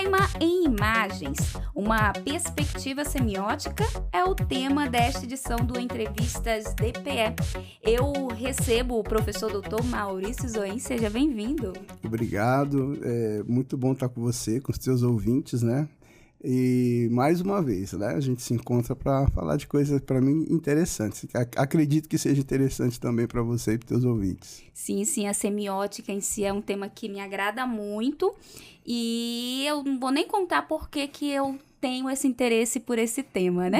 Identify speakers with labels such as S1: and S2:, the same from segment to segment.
S1: Roraima em Imagens, uma perspectiva semiótica é o tema desta edição do Entrevistas DPE. Eu recebo o professor Dr. Maurício Zoen, seja bem-vindo.
S2: Obrigado, é muito bom estar com você, com os teus ouvintes, né? E mais uma vez, né, a gente se encontra para falar de coisas, para mim, interessantes. Acredito que seja interessante também para você e para os teus ouvintes.
S1: Sim, a semiótica em si é um tema que me agrada muito e eu não vou nem contar por que eu tenho esse interesse por esse tema, né?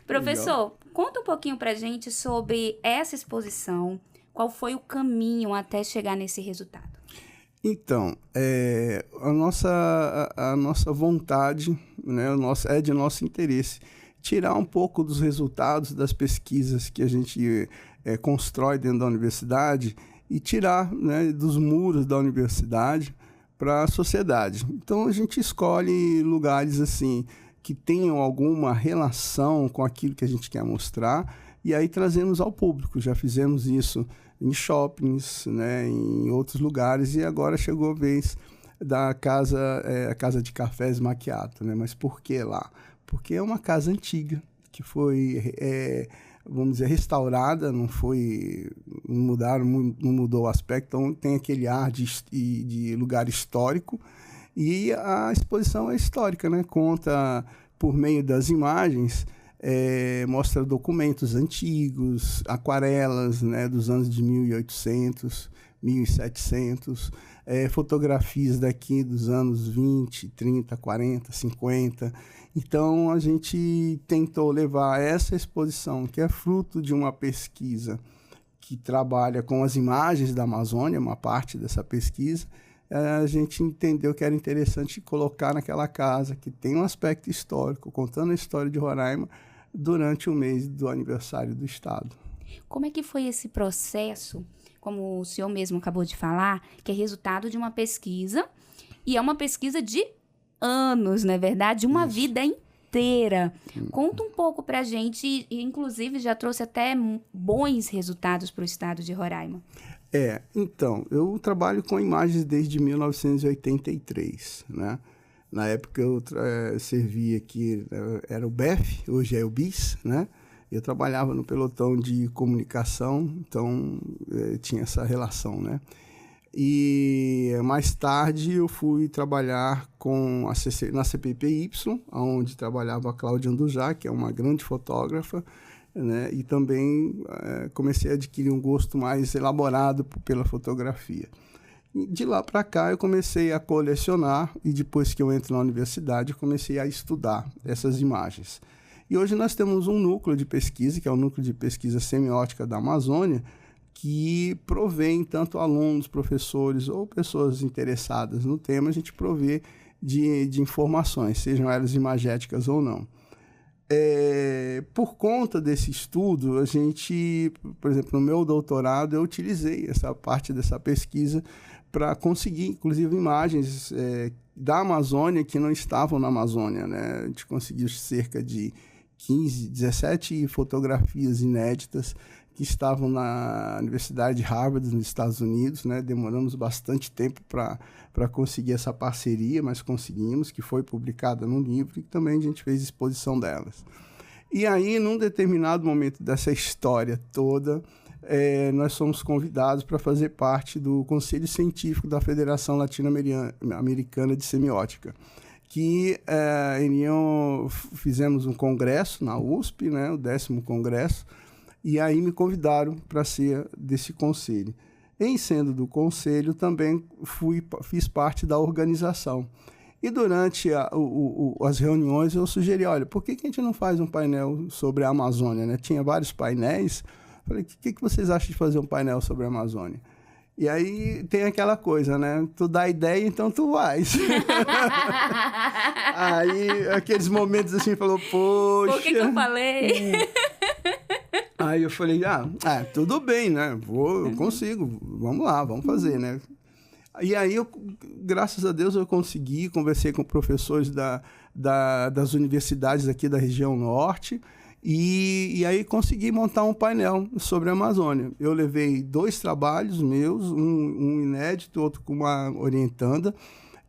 S1: Professor, conta um pouquinho para a gente sobre essa exposição, qual foi o caminho até chegar nesse resultado?
S2: Então, a nossa vontade, né, é de nosso interesse tirar um pouco dos resultados das pesquisas que a gente constrói dentro da universidade e tirar, né, dos muros da universidade para a sociedade. Então, a gente escolhe lugares assim que tenham alguma relação com aquilo que a gente quer mostrar e aí trazemos ao público. Já fizemos isso em shoppings, né, em outros lugares, e agora chegou a vez da casa, a Casa de Cafés Macchiato, né? Mas por que lá? Porque é uma casa antiga, que foi, vamos dizer, restaurada, não mudou o aspecto, então tem aquele ar de lugar histórico, e a exposição é histórica, né? Conta, por meio das imagens, mostra documentos antigos, aquarelas, né, dos anos de 1800, 1700, fotografias daqui dos anos 20, 30, 40, 50. Então, a gente tentou levar essa exposição, que é fruto de uma pesquisa que trabalha com as imagens da Amazônia, uma parte dessa pesquisa. A gente entendeu que era interessante colocar naquela casa, que tem um aspecto histórico, contando a história de Roraima, durante o mês do aniversário do Estado.
S1: Como é que foi esse processo, como o senhor mesmo acabou de falar, que é resultado de uma pesquisa, e é uma pesquisa de anos, não é verdade? Uma vida inteira. Conta um pouco pra gente, e inclusive já trouxe até bons resultados para o Estado de Roraima.
S2: Então, eu trabalho com imagens desde 1983, né? Na época eu servi aqui, era o BEF, hoje é o BIS, né? Eu trabalhava no pelotão de comunicação, então tinha essa relação, né? E mais tarde eu fui trabalhar na CPPY, onde trabalhava a Cláudia Andujá, que é uma grande fotógrafa, né? E também comecei a adquirir um gosto mais elaborado pela fotografia. De lá para cá eu comecei a colecionar e depois que eu entro na universidade eu comecei a estudar essas imagens. E hoje nós temos um núcleo de pesquisa, que é o Núcleo de Pesquisa Semiótica da Amazônia, que provém tanto alunos, professores ou pessoas interessadas no tema, a gente provê de informações, sejam elas imagéticas ou não. Por conta desse estudo, a gente, por exemplo, no meu doutorado, eu utilizei essa parte dessa pesquisa para conseguir, inclusive, imagens da Amazônia que não estavam na Amazônia, né? A gente conseguiu cerca de 17 fotografias inéditas que estavam na Universidade de Harvard, nos Estados Unidos, né? Demoramos bastante tempo para conseguir essa parceria, mas conseguimos, que foi publicada num livro e também a gente fez exposição delas. E aí, num determinado momento dessa história toda, nós somos convidados para fazer parte do Conselho Científico da Federação Latino-Americana de Semiótica, que fizemos um congresso na USP, né, o 10º congresso, e aí me convidaram para ser desse conselho. Em sendo do conselho, também fiz parte da organização. E durante as reuniões eu sugeri, olha, por que a gente não faz um painel sobre a Amazônia, né? Tinha vários painéis. Falei, o que vocês acham de fazer um painel sobre a Amazônia? E aí tem aquela coisa, né? Tu dá ideia, então tu vais. Aí, aqueles momentos assim, falou, poxa...
S1: Por que eu falei?
S2: Aí eu falei, tudo bem, né? Eu consigo, vamos lá, vamos fazer, né? E aí, graças a Deus, eu consegui, conversei com professores das universidades aqui da região norte, E aí consegui montar um painel sobre a Amazônia. Eu levei 2 trabalhos meus, um inédito, outro com uma orientanda,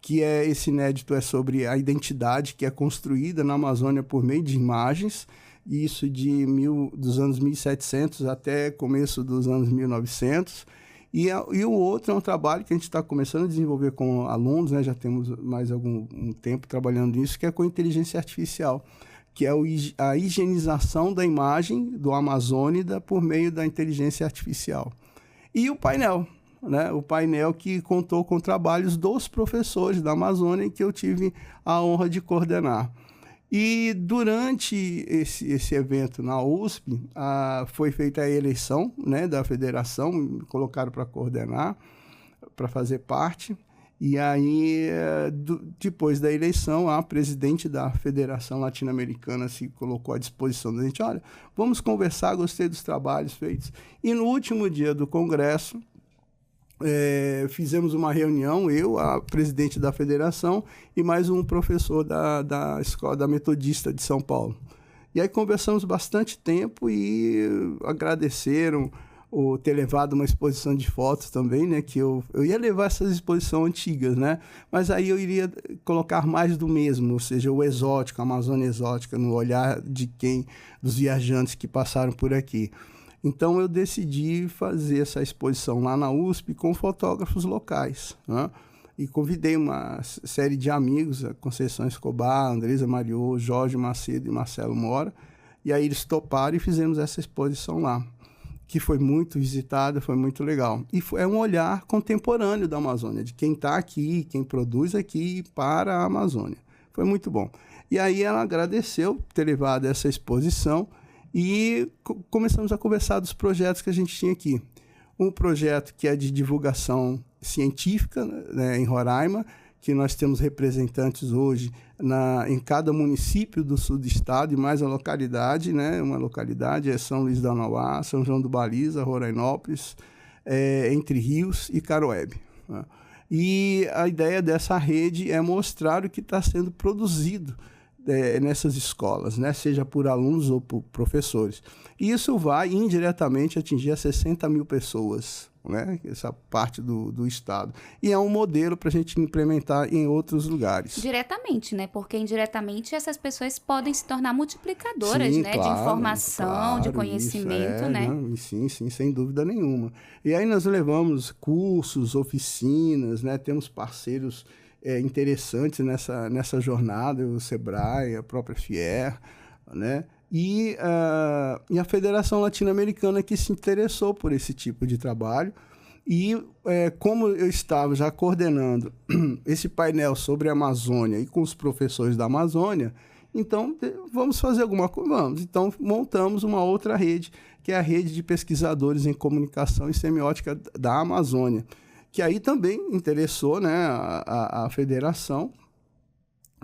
S2: que esse inédito é sobre a identidade que é construída na Amazônia por meio de imagens, isso dos anos 1700 até começo dos anos 1900. E o outro é um trabalho que a gente está começando a desenvolver com alunos, né? Já temos mais algum tempo trabalhando nisso, que é com inteligência artificial, que é a higienização da imagem do Amazônida por meio da inteligência artificial. E o painel, né? O painel que contou com trabalhos dos professores da Amazônia, que eu tive a honra de coordenar. E durante esse evento na USP, foi feita a eleição, né, da federação, me colocaram para coordenar, para fazer parte. E aí, depois da eleição, a presidente da Federação Latino-Americana se colocou à disposição da gente. Olha, vamos conversar, gostei dos trabalhos feitos. E no último dia do congresso, fizemos uma reunião, eu, a presidente da federação e mais um professor da escola da Metodista de São Paulo. E aí conversamos bastante tempo e agradeceram ter levado uma exposição de fotos também, né? Que eu ia levar essas exposições antigas, né? Mas aí eu iria colocar mais do mesmo, ou seja, o exótico, a Amazônia exótica, no olhar dos viajantes que passaram por aqui. Então, eu decidi fazer essa exposição lá na USP com fotógrafos locais, né? E convidei uma série de amigos, a Conceição Escobar, Andresa Mariô, Jorge Macedo e Marcelo Mora, e aí eles toparam e fizemos essa exposição lá, que foi muito visitada, foi muito legal. E é um olhar contemporâneo da Amazônia, de quem está aqui, quem produz aqui para a Amazônia. Foi muito bom. E aí ela agradeceu por ter levado essa exposição, e começamos a conversar dos projetos que a gente tinha aqui. Um projeto que é de divulgação científica, né, em Roraima, que nós temos representantes hoje em cada município do sul do estado e mais a localidade, né? Uma localidade é São Luís da Unauá, São João do Baliza, Rorainópolis, Entre Rios e Caroebe, né? E a ideia dessa rede é mostrar o que está sendo produzido nessas escolas, né? Seja por alunos ou por professores. E isso vai indiretamente atingir 60 mil pessoas, né? Essa parte do estado. E é um modelo para a gente implementar em outros lugares.
S1: Diretamente, né? Porque indiretamente essas pessoas podem se tornar multiplicadoras,
S2: sim,
S1: né?
S2: Claro,
S1: de informação, de conhecimento,
S2: isso,
S1: né?
S2: Não, sim, sem dúvida nenhuma. E aí nós levamos cursos, oficinas, né? Temos parceiros interessantes nessa jornada, o Sebrae, a própria FIER, né? E a Federação Latino-Americana que se interessou por esse tipo de trabalho. E como eu estava já coordenando esse painel sobre a Amazônia e com os professores da Amazônia, então vamos fazer alguma coisa? Vamos. Então montamos uma outra rede, que é a Rede de Pesquisadores em Comunicação e Semiótica da Amazônia, que aí também interessou, né, a federação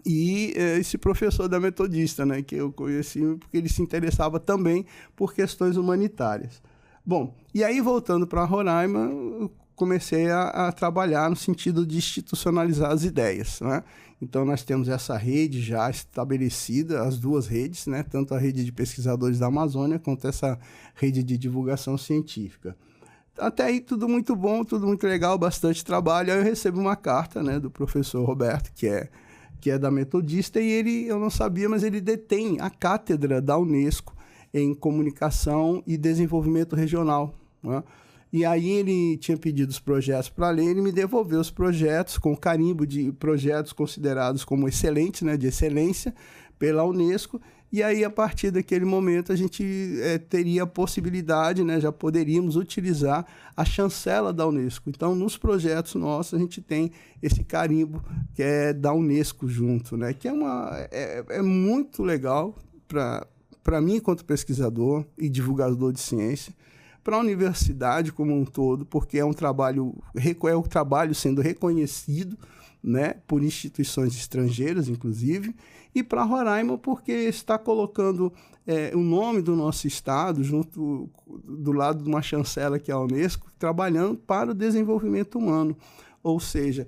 S2: e esse professor da Metodista, né, que eu conheci porque ele se interessava também por questões humanitárias. Bom, e aí voltando para Roraima, eu comecei a trabalhar no sentido de institucionalizar as ideias, né? Então nós temos essa rede já estabelecida, as duas redes, né, tanto a rede de pesquisadores da Amazônia quanto essa rede de divulgação científica. Até aí tudo muito bom, tudo muito legal, bastante trabalho. Aí eu recebo uma carta, né, do professor Roberto, que é da Metodista, e eu não sabia, mas ele detém a cátedra da Unesco em Comunicação e Desenvolvimento Regional, né? E aí ele tinha pedido os projetos para ler, ele me devolveu os projetos com carimbo de projetos considerados como excelentes, né, de excelência pela Unesco. E aí, a partir daquele momento, a gente teria a possibilidade, né, já poderíamos utilizar a chancela da Unesco. Então, nos projetos nossos, a gente tem esse carimbo que é da Unesco junto, né, que é muito legal para mim, enquanto pesquisador e divulgador de ciência, para a universidade como um todo, porque é um trabalho sendo reconhecido, né, por instituições estrangeiras, inclusive, e para Roraima, porque está colocando o nome do nosso estado do lado de uma chancela que é a Unesco, trabalhando para o desenvolvimento humano. ou seja,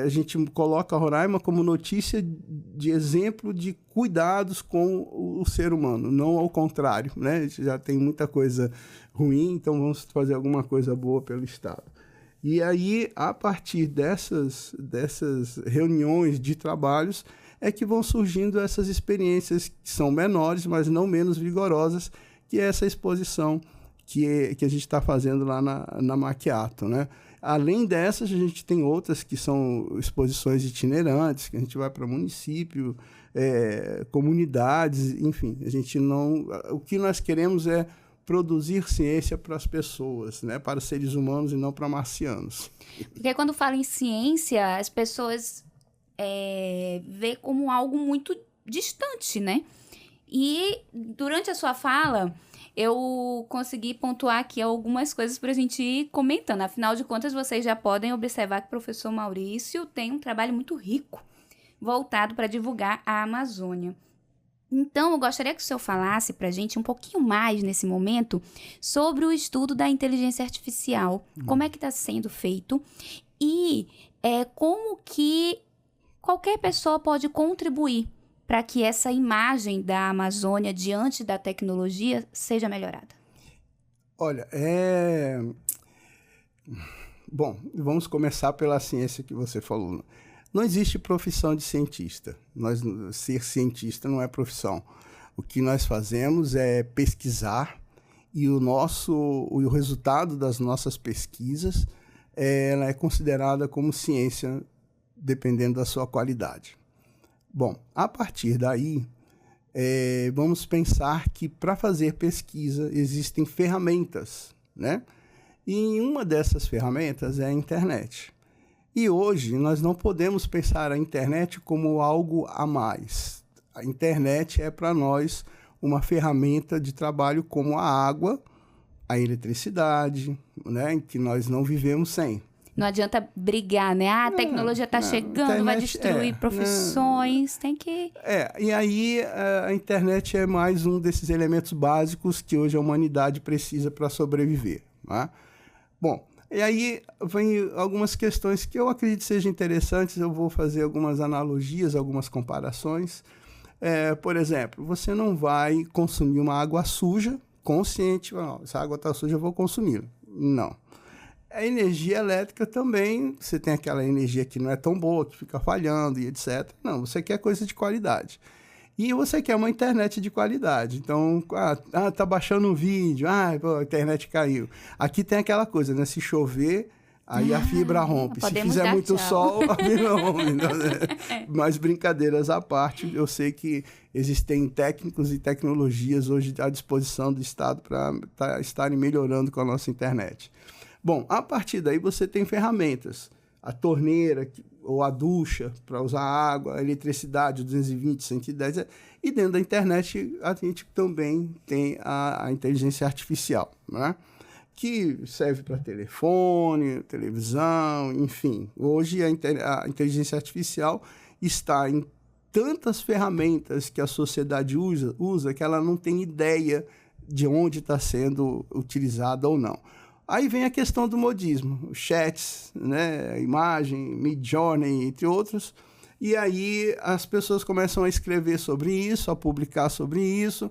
S2: a gente coloca Roraima como notícia de exemplo de cuidados com o ser humano, não ao contrário, né? A gente já tem muita coisa ruim, então vamos fazer alguma coisa boa pelo Estado. E aí, a partir dessas reuniões de trabalhos, é que vão surgindo essas experiências que são menores, mas não menos vigorosas, que é essa exposição que a gente está fazendo lá na Macchiato, né? Além dessas, a gente tem outras que são exposições itinerantes, que a gente vai para município, comunidades, enfim. O que nós queremos é produzir ciência para as pessoas, né? Para seres humanos e não para marcianos.
S1: Porque quando fala em ciência, as pessoas vê como algo muito distante, né? E durante a sua fala, eu consegui pontuar aqui algumas coisas para a gente ir comentando. Afinal de contas, vocês já podem observar que o professor Maurício tem um trabalho muito rico, voltado para divulgar a Amazônia. Então, eu gostaria que o senhor falasse para a gente um pouquinho mais, nesse momento, sobre o estudo da inteligência artificial, como é que está sendo feito e como que qualquer pessoa pode contribuir para que essa imagem da Amazônia diante da tecnologia seja melhorada.
S2: Olha, Bom, vamos começar pela ciência que você falou. Não existe profissão de cientista. Ser cientista não é profissão. O que nós fazemos é pesquisar e o resultado das nossas pesquisas ela é considerada como ciência, dependendo da sua qualidade. Bom, a partir daí, vamos pensar que para fazer pesquisa existem ferramentas, né? E uma dessas ferramentas é a internet. E hoje nós não podemos pensar a internet como algo a mais. A internet é para nós uma ferramenta de trabalho como a água, a eletricidade, né? Que nós não vivemos sem.
S1: Não adianta brigar, né? A tecnologia está chegando, vai destruir profissões, tem que...
S2: E aí a internet é mais um desses elementos básicos que hoje a humanidade precisa para sobreviver, né? Bom, e aí vem algumas questões que eu acredito sejam interessantes, eu vou fazer algumas analogias, algumas comparações. Por exemplo, você não vai consumir uma água suja, consciente, essa água está suja, eu vou consumi-la. Não. A energia elétrica também, você tem aquela energia que não é tão boa, que fica falhando e etc. Não, você quer coisa de qualidade. E você quer uma internet de qualidade. Então, tá baixando um vídeo, a internet caiu. Aqui tem aquela coisa, né? Se chover, aí a fibra rompe. Se fizer muito sol, a fibra rompe. Mas brincadeiras à parte, eu sei que existem técnicos e tecnologias hoje à disposição do Estado para estarem melhorando com a nossa internet. Bom, a partir daí você tem ferramentas. A torneira ou a ducha para usar água, a eletricidade, 220, 110. E dentro da internet a gente também tem a inteligência artificial, né? Que serve para telefone, televisão, enfim. Hoje a inteligência artificial está em tantas ferramentas que a sociedade usa que ela não tem ideia de onde está sendo utilizada ou não. Aí vem a questão do modismo, chats, né, imagem, Midjourney, entre outros. E aí as pessoas começam a escrever sobre isso, a publicar sobre isso.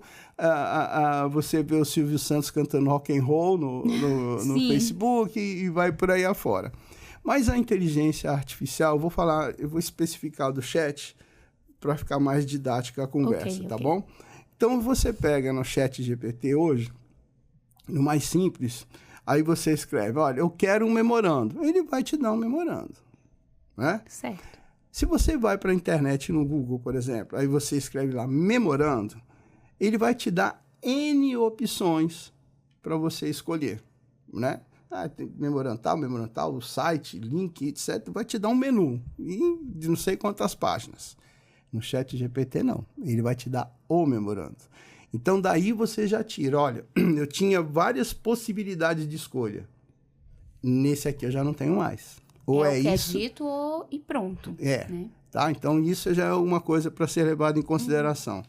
S2: Você vê o Silvio Santos cantando rock and roll no Facebook e vai por aí afora. Mas a inteligência artificial, eu vou especificar do chat para ficar mais didática a conversa, tá bom? Então você pega no chat GPT hoje, no mais simples, aí você escreve, olha, eu quero um memorando. Ele vai te dar um memorando, né?
S1: Certo.
S2: Se você vai para a internet no Google, por exemplo, aí você escreve lá memorando, ele vai te dar N opções para você escolher, né? Tem memorando tal, o site, link, etc. Vai te dar um menu de não sei quantas páginas. No chat GPT, não. Ele vai te dar o memorando. Então, daí você já tira. Olha, eu tinha várias possibilidades de escolha. Nesse aqui eu já não tenho mais. Ou
S1: é o que
S2: isso...
S1: é dito e pronto. Né?
S2: Tá? Então, isso já é uma coisa para ser levada em consideração.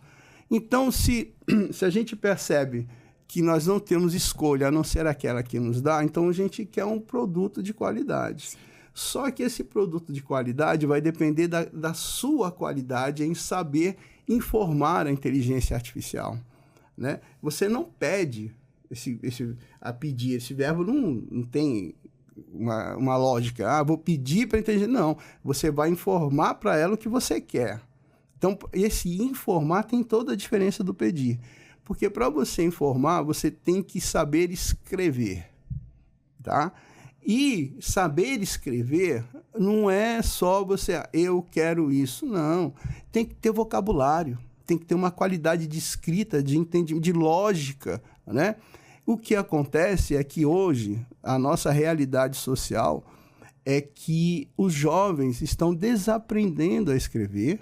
S2: Então, se a gente percebe que nós não temos escolha, a não ser aquela que nos dá, então a gente quer um produto de qualidade. Só que esse produto de qualidade vai depender da sua qualidade em saber informar a inteligência artificial, né? Você não pede a pedir. Esse verbo não tem uma lógica. Vou pedir para a inteligência. Não, você vai informar para ela o que você quer. Então, esse informar tem toda a diferença do pedir. Porque para você informar, você tem que saber escrever, tá? E saber escrever não é só você, eu quero isso, não. Tem que ter vocabulário, tem que ter uma qualidade de escrita, de entendimento, de lógica, né? O que acontece é que hoje, a nossa realidade social é que os jovens estão desaprendendo a escrever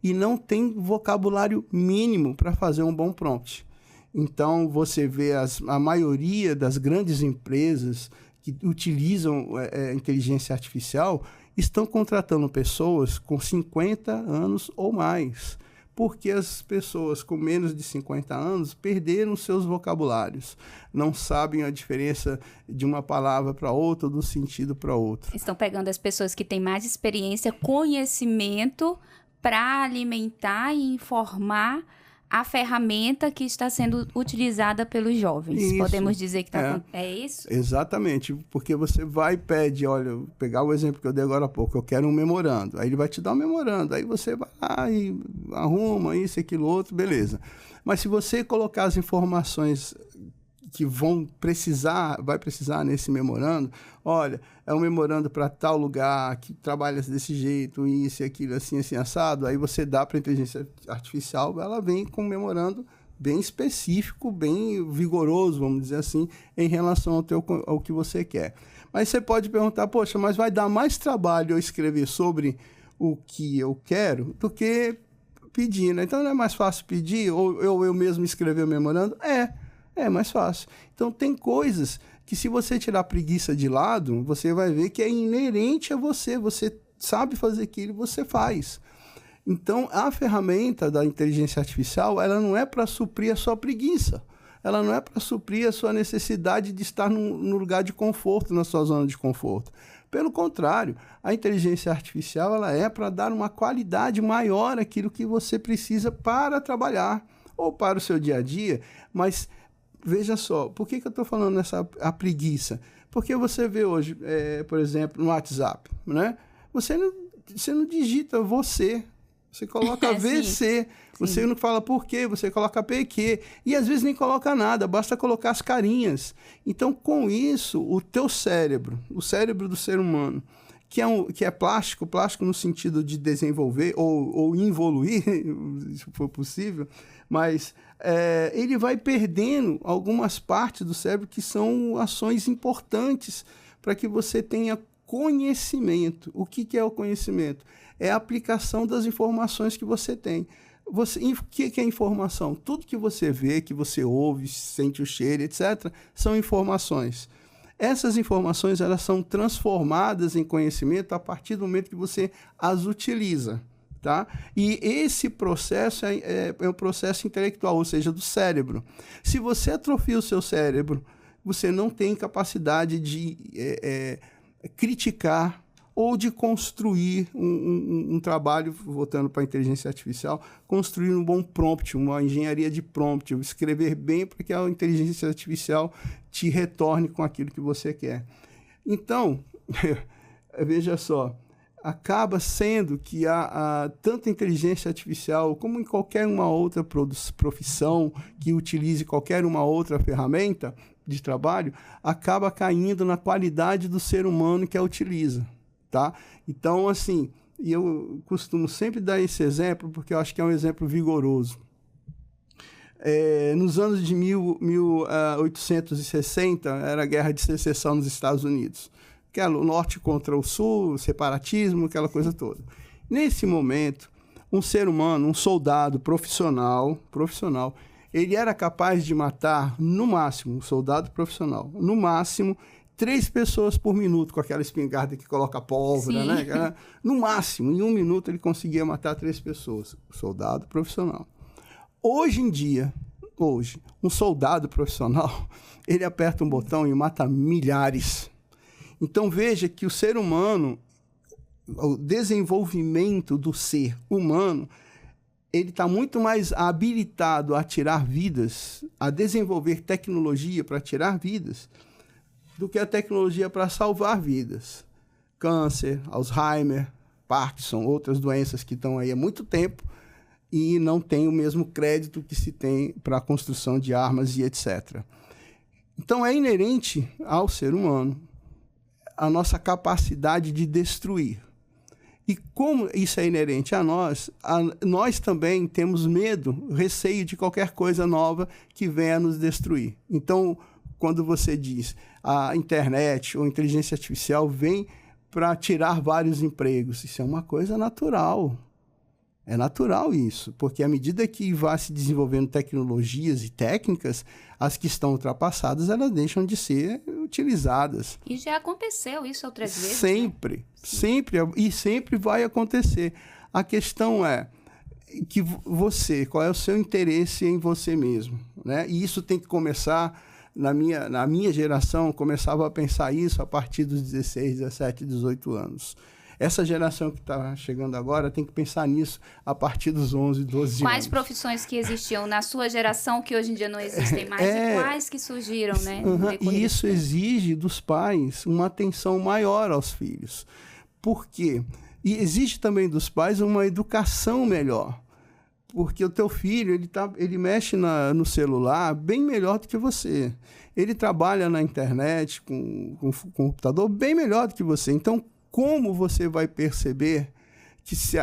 S2: e não têm vocabulário mínimo para fazer um bom prompt. Então, você vê a maioria das grandes empresas que utilizam inteligência artificial estão contratando pessoas com 50 anos ou mais, porque as pessoas com menos de 50 anos perderam seus vocabulários, não sabem a diferença de uma palavra para outra, do sentido para outro.
S1: Estão pegando as pessoas que têm mais experiência, conhecimento, para alimentar e informar a ferramenta que está sendo utilizada pelos jovens. Isso. Podemos dizer que é isso?
S2: Exatamente, porque você vai e pede, olha, vou pegar o exemplo que eu dei agora há pouco, eu quero um memorando, aí ele vai te dar um memorando, aí você vai lá e arruma isso, aquilo, outro, beleza. Mas se você colocar as informações que vai precisar nesse memorando, olha, é um memorando para tal lugar, que trabalha desse jeito, isso e aquilo, assim, assado, aí você dá para a inteligência artificial, ela vem com um memorando bem específico, bem vigoroso, vamos dizer assim, em relação ao que você quer. Mas você pode perguntar, poxa, mas vai dar mais trabalho eu escrever sobre o que eu quero do que pedir, né? Então não é mais fácil pedir ou eu mesmo escrever o memorando? É mais fácil. Então, tem coisas que, se você tirar a preguiça de lado, você vai ver que é inerente a você. Você sabe fazer aquilo, você faz. Então, a ferramenta da inteligência artificial, ela não é para suprir a sua preguiça. Ela não é para suprir a sua necessidade de estar no lugar de conforto, na sua zona de conforto. Pelo contrário, a inteligência artificial ela é para dar uma qualidade maior àquilo que você precisa para trabalhar ou para o seu dia a dia, mas... Veja só, por que eu estou falando a preguiça? Porque você vê hoje, por exemplo, no WhatsApp, né? Você não digita você coloca VC, você não fala por quê, você coloca PQ, e às vezes nem coloca nada, basta colocar as carinhas. Então, com isso, o teu cérebro, o cérebro do ser humano, que é plástico no sentido de desenvolver ou evoluir, se for possível, mas ele vai perdendo algumas partes do cérebro que são ações importantes para que você tenha conhecimento. O que é o conhecimento? É a aplicação das informações que você tem. O que é informação? Tudo que você vê, que você ouve, sente o cheiro, etc., são informações. Essas informações elas são transformadas em conhecimento a partir do momento que você as utiliza. Tá? E esse processo é um processo intelectual, ou seja, do cérebro. Se você atrofia o seu cérebro, você não tem capacidade de criticar ou de construir um trabalho, voltando para a inteligência artificial, construir um bom prompt, uma engenharia de prompt, escrever bem para que a inteligência artificial te retorne com aquilo que você quer. Então, veja só, acaba sendo que tanto a inteligência artificial como em qualquer uma outra profissão que utilize qualquer uma outra ferramenta de trabalho, acaba caindo na qualidade do ser humano que a utiliza, tá? Então, assim, e eu costumo sempre dar esse exemplo porque eu acho que é um exemplo vigoroso. Nos anos de 1860, era a Guerra de Secessão nos Estados Unidos. O norte contra o sul, o separatismo, aquela coisa toda. Nesse momento, um ser humano, um soldado profissional, ele era capaz de matar, no máximo, um soldado profissional, no máximo, 3 pessoas por minuto, com aquela espingarda que coloca pólvora, sim, né? No máximo, em 1 minuto, ele conseguia matar 3 pessoas. Soldado profissional. Hoje em dia, um soldado profissional, ele aperta um botão e mata milhares. Então, veja que o ser humano, o desenvolvimento do ser humano, ele está muito mais habilitado a tirar vidas, a desenvolver tecnologia para tirar vidas, do que a tecnologia para salvar vidas. Câncer, Alzheimer, Parkinson, outras doenças que estão aí há muito tempo e não tem o mesmo crédito que se tem para a construção de armas e etc. Então, é inerente ao ser humano a nossa capacidade de destruir. E como isso é inerente a nós também temos medo, receio de qualquer coisa nova que venha nos destruir. Então, quando você diz a internet ou inteligência artificial vem para tirar vários empregos, isso é uma coisa natural. É natural isso, porque à medida que vai se desenvolvendo tecnologias e técnicas, as que estão ultrapassadas, elas deixam de ser utilizadas.
S1: E já aconteceu isso outras vezes,
S2: sempre,
S1: né?
S2: sempre vai acontecer. A questão é que você, qual é o seu interesse em você mesmo, né? E isso tem que começar, na minha geração, começava a pensar isso a partir dos 16, 17, 18 anos. Essa geração que está chegando agora tem que pensar nisso a partir dos 11, 12 anos.
S1: Quais profissões que existiam na sua geração que hoje em dia não existem mais e quais que surgiram, né?
S2: E isso exige dos pais uma atenção maior aos filhos. Por quê? E exige também dos pais uma educação melhor. Porque o teu filho, ele mexe no celular bem melhor do que você. Ele trabalha na internet com computador bem melhor do que você. Então, como você vai perceber que se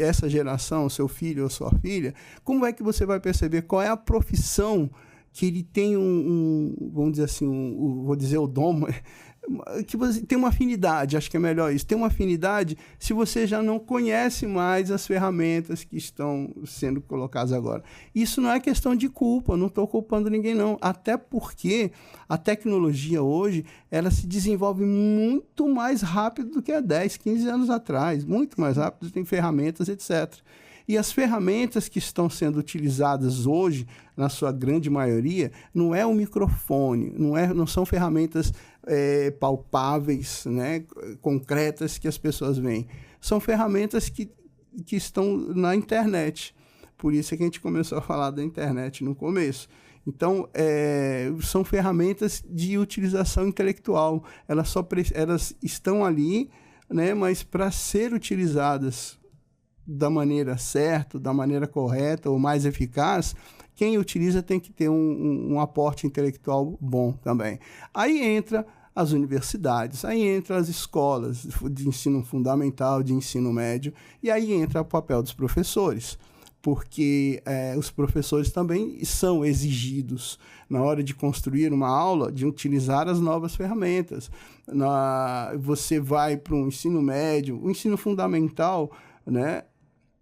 S2: essa geração, seu filho ou sua filha, como é que você vai perceber qual é a profissão que ele tem vamos dizer assim, vou dizer o dom, que você tem uma afinidade, acho que é melhor isso, tem uma afinidade se você já não conhece mais as ferramentas que estão sendo colocadas agora. Isso não é questão de culpa, não estou culpando ninguém não, até porque a tecnologia hoje, ela se desenvolve muito mais rápido do que há 10, 15 anos atrás, muito mais rápido, tem ferramentas, etc. E as ferramentas que estão sendo utilizadas hoje, na sua grande maioria, não é o microfone, não são ferramentas palpáveis, né, concretas que as pessoas veem. São ferramentas que estão na internet. Por isso é que a gente começou a falar da internet no começo. Então, são ferramentas de utilização intelectual. Elas estão ali, né, mas para ser utilizadas da maneira certa, da maneira correta ou mais eficaz, quem utiliza tem que ter um aporte intelectual bom também. Aí entra as universidades, aí entra as escolas de ensino fundamental, de ensino médio, e aí entra o papel dos professores, porque os professores também são exigidos, na hora de construir uma aula, de utilizar as novas ferramentas. Você vai para um ensino médio, o ensino fundamental, né?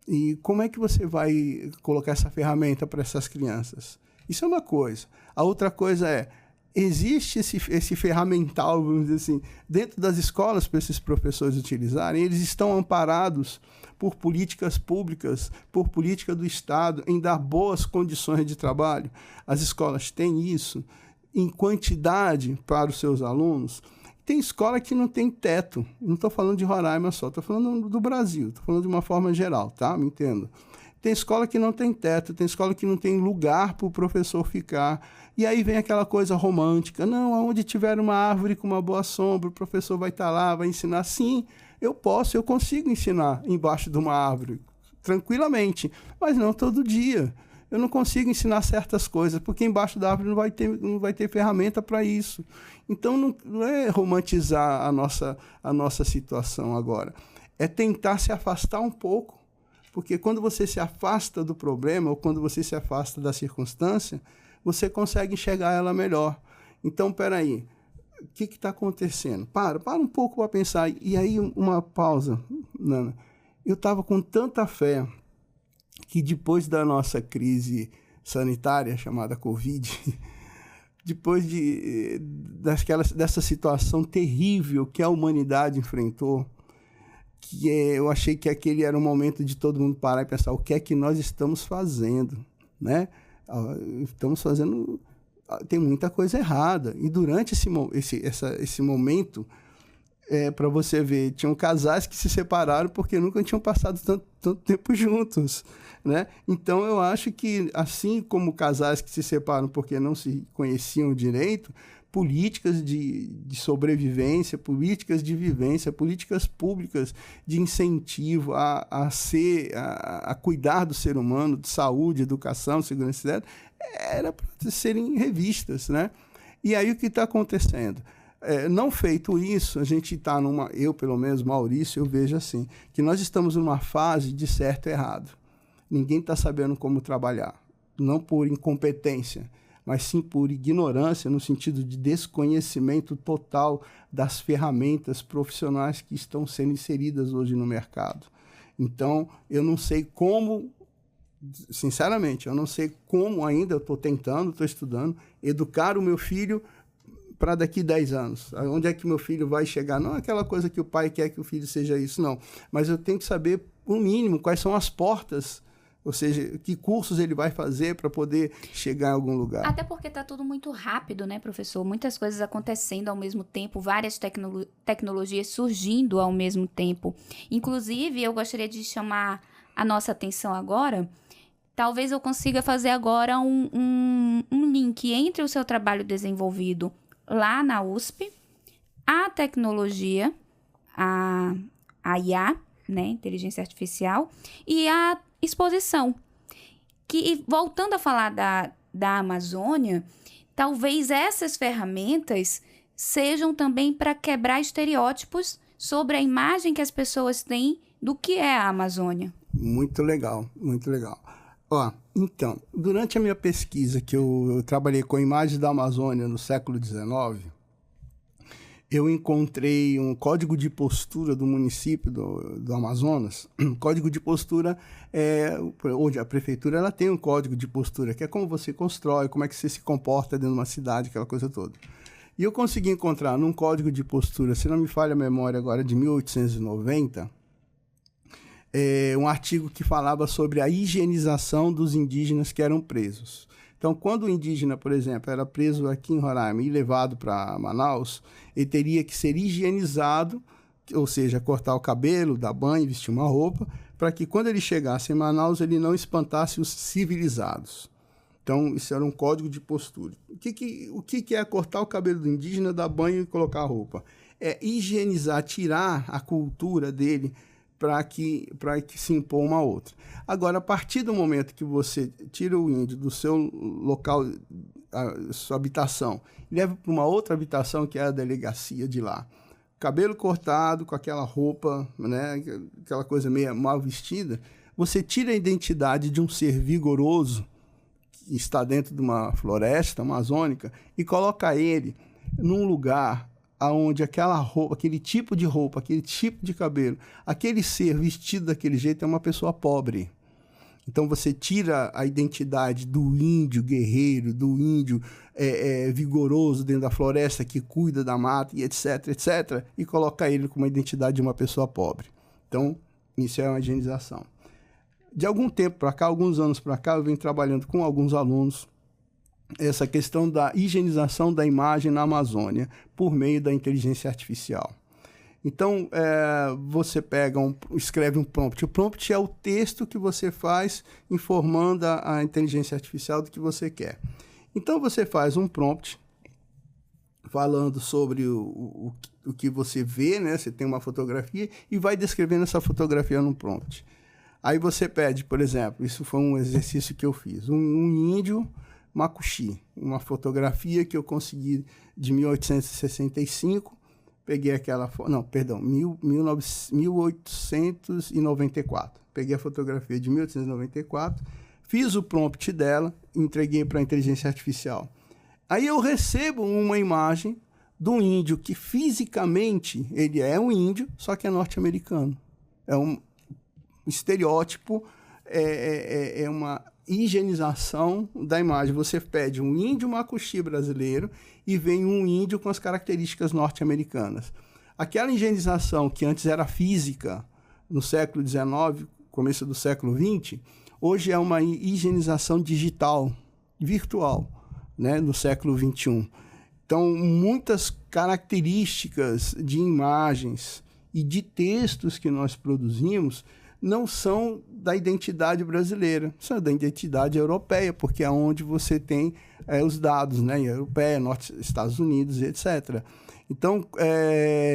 S2: E como é que você vai colocar essa ferramenta para essas crianças? Isso é uma coisa. A outra coisa existe esse ferramental, vamos dizer assim, dentro das escolas para esses professores utilizarem, eles estão amparados por políticas públicas, por política do Estado, em dar boas condições de trabalho. As escolas têm isso em quantidade para os seus alunos. Tem escola que não tem teto. Não estou falando de Roraima só, estou falando do Brasil, estou falando de uma forma geral, tá? Me entendo. Tem escola que não tem teto, tem escola que não tem lugar para o professor ficar. E aí vem aquela coisa romântica. Não, onde tiver uma árvore com uma boa sombra, o professor vai estar lá, vai ensinar. Sim, eu consigo ensinar embaixo de uma árvore, tranquilamente, mas não todo dia. Eu não consigo ensinar certas coisas, porque embaixo da árvore não vai ter ferramenta para isso. Então, não é romantizar a nossa situação agora. É tentar se afastar um pouco, porque quando você se afasta do problema, ou quando você se afasta da circunstância, você consegue enxergar ela melhor. Então, peraí, o que está acontecendo? Para um pouco para pensar. E aí, uma pausa, Nana. Eu estava com tanta fé que depois da nossa crise sanitária, chamada Covid, depois dessa situação terrível que a humanidade enfrentou, eu achei que aquele era o momento de todo mundo parar e pensar o que é que nós estamos fazendo, né? Estamos fazendo... Tem muita coisa errada. E durante esse momento para você ver, tinham casais que se separaram porque nunca tinham passado tanto tempo juntos, né? Então, eu acho que, assim como casais que se separam porque não se conheciam direito, políticas de sobrevivência, políticas de vivência, políticas públicas de incentivo a cuidar do ser humano, de saúde, educação, segurança, etc., era para serem revistas, né? E aí, o que está acontecendo? Não feito isso, a gente está eu pelo menos, Maurício, eu vejo assim, que nós estamos numa fase de certo e errado. Ninguém está sabendo como trabalhar, não por incompetência, mas sim por ignorância, no sentido de desconhecimento total das ferramentas profissionais que estão sendo inseridas hoje no mercado. Então, eu não sei como, sinceramente, eu não sei como ainda, eu estou tentando, estou estudando, educar o meu filho para daqui 10 anos. Onde é que meu filho vai chegar? Não é aquela coisa que o pai quer que o filho seja isso, não. Mas eu tenho que saber, no mínimo, quais são as portas, ou seja, que cursos ele vai fazer para poder chegar em algum lugar.
S1: Até porque está tudo muito rápido, né, professor? Muitas coisas acontecendo ao mesmo tempo, várias tecnologias surgindo ao mesmo tempo. Inclusive, eu gostaria de chamar a nossa atenção agora. Talvez eu consiga fazer agora um link entre o seu trabalho desenvolvido lá na USP, a tecnologia, a IA, né, inteligência artificial, e a exposição. Que, voltando a falar da Amazônia, talvez essas ferramentas sejam também para quebrar estereótipos sobre a imagem que as pessoas têm do que é a Amazônia.
S2: Muito legal, muito legal. Então, durante a minha pesquisa, que eu trabalhei com imagens da Amazônia no século XIX, eu encontrei um código de postura do município do Amazonas. Código de postura, onde a prefeitura ela tem um código de postura, que é como você constrói, como é que você se comporta dentro de uma cidade, aquela coisa toda. E eu consegui encontrar num código de postura, se não me falha a memória agora, de 1890, um artigo que falava sobre a higienização dos indígenas que eram presos. Então, quando o indígena, por exemplo, era preso aqui em Roraima e levado para Manaus, ele teria que ser higienizado, ou seja, cortar o cabelo, dar banho, vestir uma roupa, para que quando ele chegasse em Manaus, ele não espantasse os civilizados. Então, isso era um código de postura. O que é cortar o cabelo do indígena, dar banho e colocar a roupa? É higienizar, tirar a cultura dele, para que se impor uma outra. Agora, a partir do momento que você tira o índio do seu local, sua habitação, e leva para uma outra habitação, que é a delegacia de lá, cabelo cortado, com aquela roupa, né, aquela coisa meio mal vestida, você tira a identidade de um ser vigoroso que está dentro de uma floresta amazônica e coloca ele num lugar onde aquela roupa, aquele tipo de roupa, aquele tipo de cabelo, aquele ser vestido daquele jeito é uma pessoa pobre. Então você tira a identidade do índio guerreiro, do índio vigoroso dentro da floresta que cuida da mata e etc, etc, e coloca ele com uma identidade de uma pessoa pobre. Então, isso é uma higienização. De algum tempo para cá, alguns anos para cá, eu venho trabalhando com alguns alunos essa questão da higienização da imagem na Amazônia por meio da inteligência artificial. Então, você escreve um prompt. O prompt é o texto que você faz informando a inteligência artificial do que você quer. Então, você faz um prompt falando sobre o que você vê, né? Você tem uma fotografia e vai descrevendo essa fotografia no prompt. Aí você pede, por exemplo, isso foi um exercício que eu fiz, um índio Macuxi, uma fotografia que eu consegui de 1865, peguei aquela foto, 1894, peguei a fotografia de 1894, fiz o prompt dela, entreguei para a inteligência artificial. Aí eu recebo uma imagem de um índio que fisicamente ele é um índio, só que é norte-americano. É um estereótipo, é uma higienização da imagem. Você pede um índio macuxi brasileiro e vem um índio com as características norte-americanas. Aquela higienização que antes era física, no século XIX, começo do século XX, hoje é uma higienização digital, virtual, né, no século XXI. Então, muitas características de imagens e de textos que nós produzimos não são da identidade brasileira, são da identidade europeia, porque é onde você tem os dados, né? Europeia, Estados Unidos, etc. Então,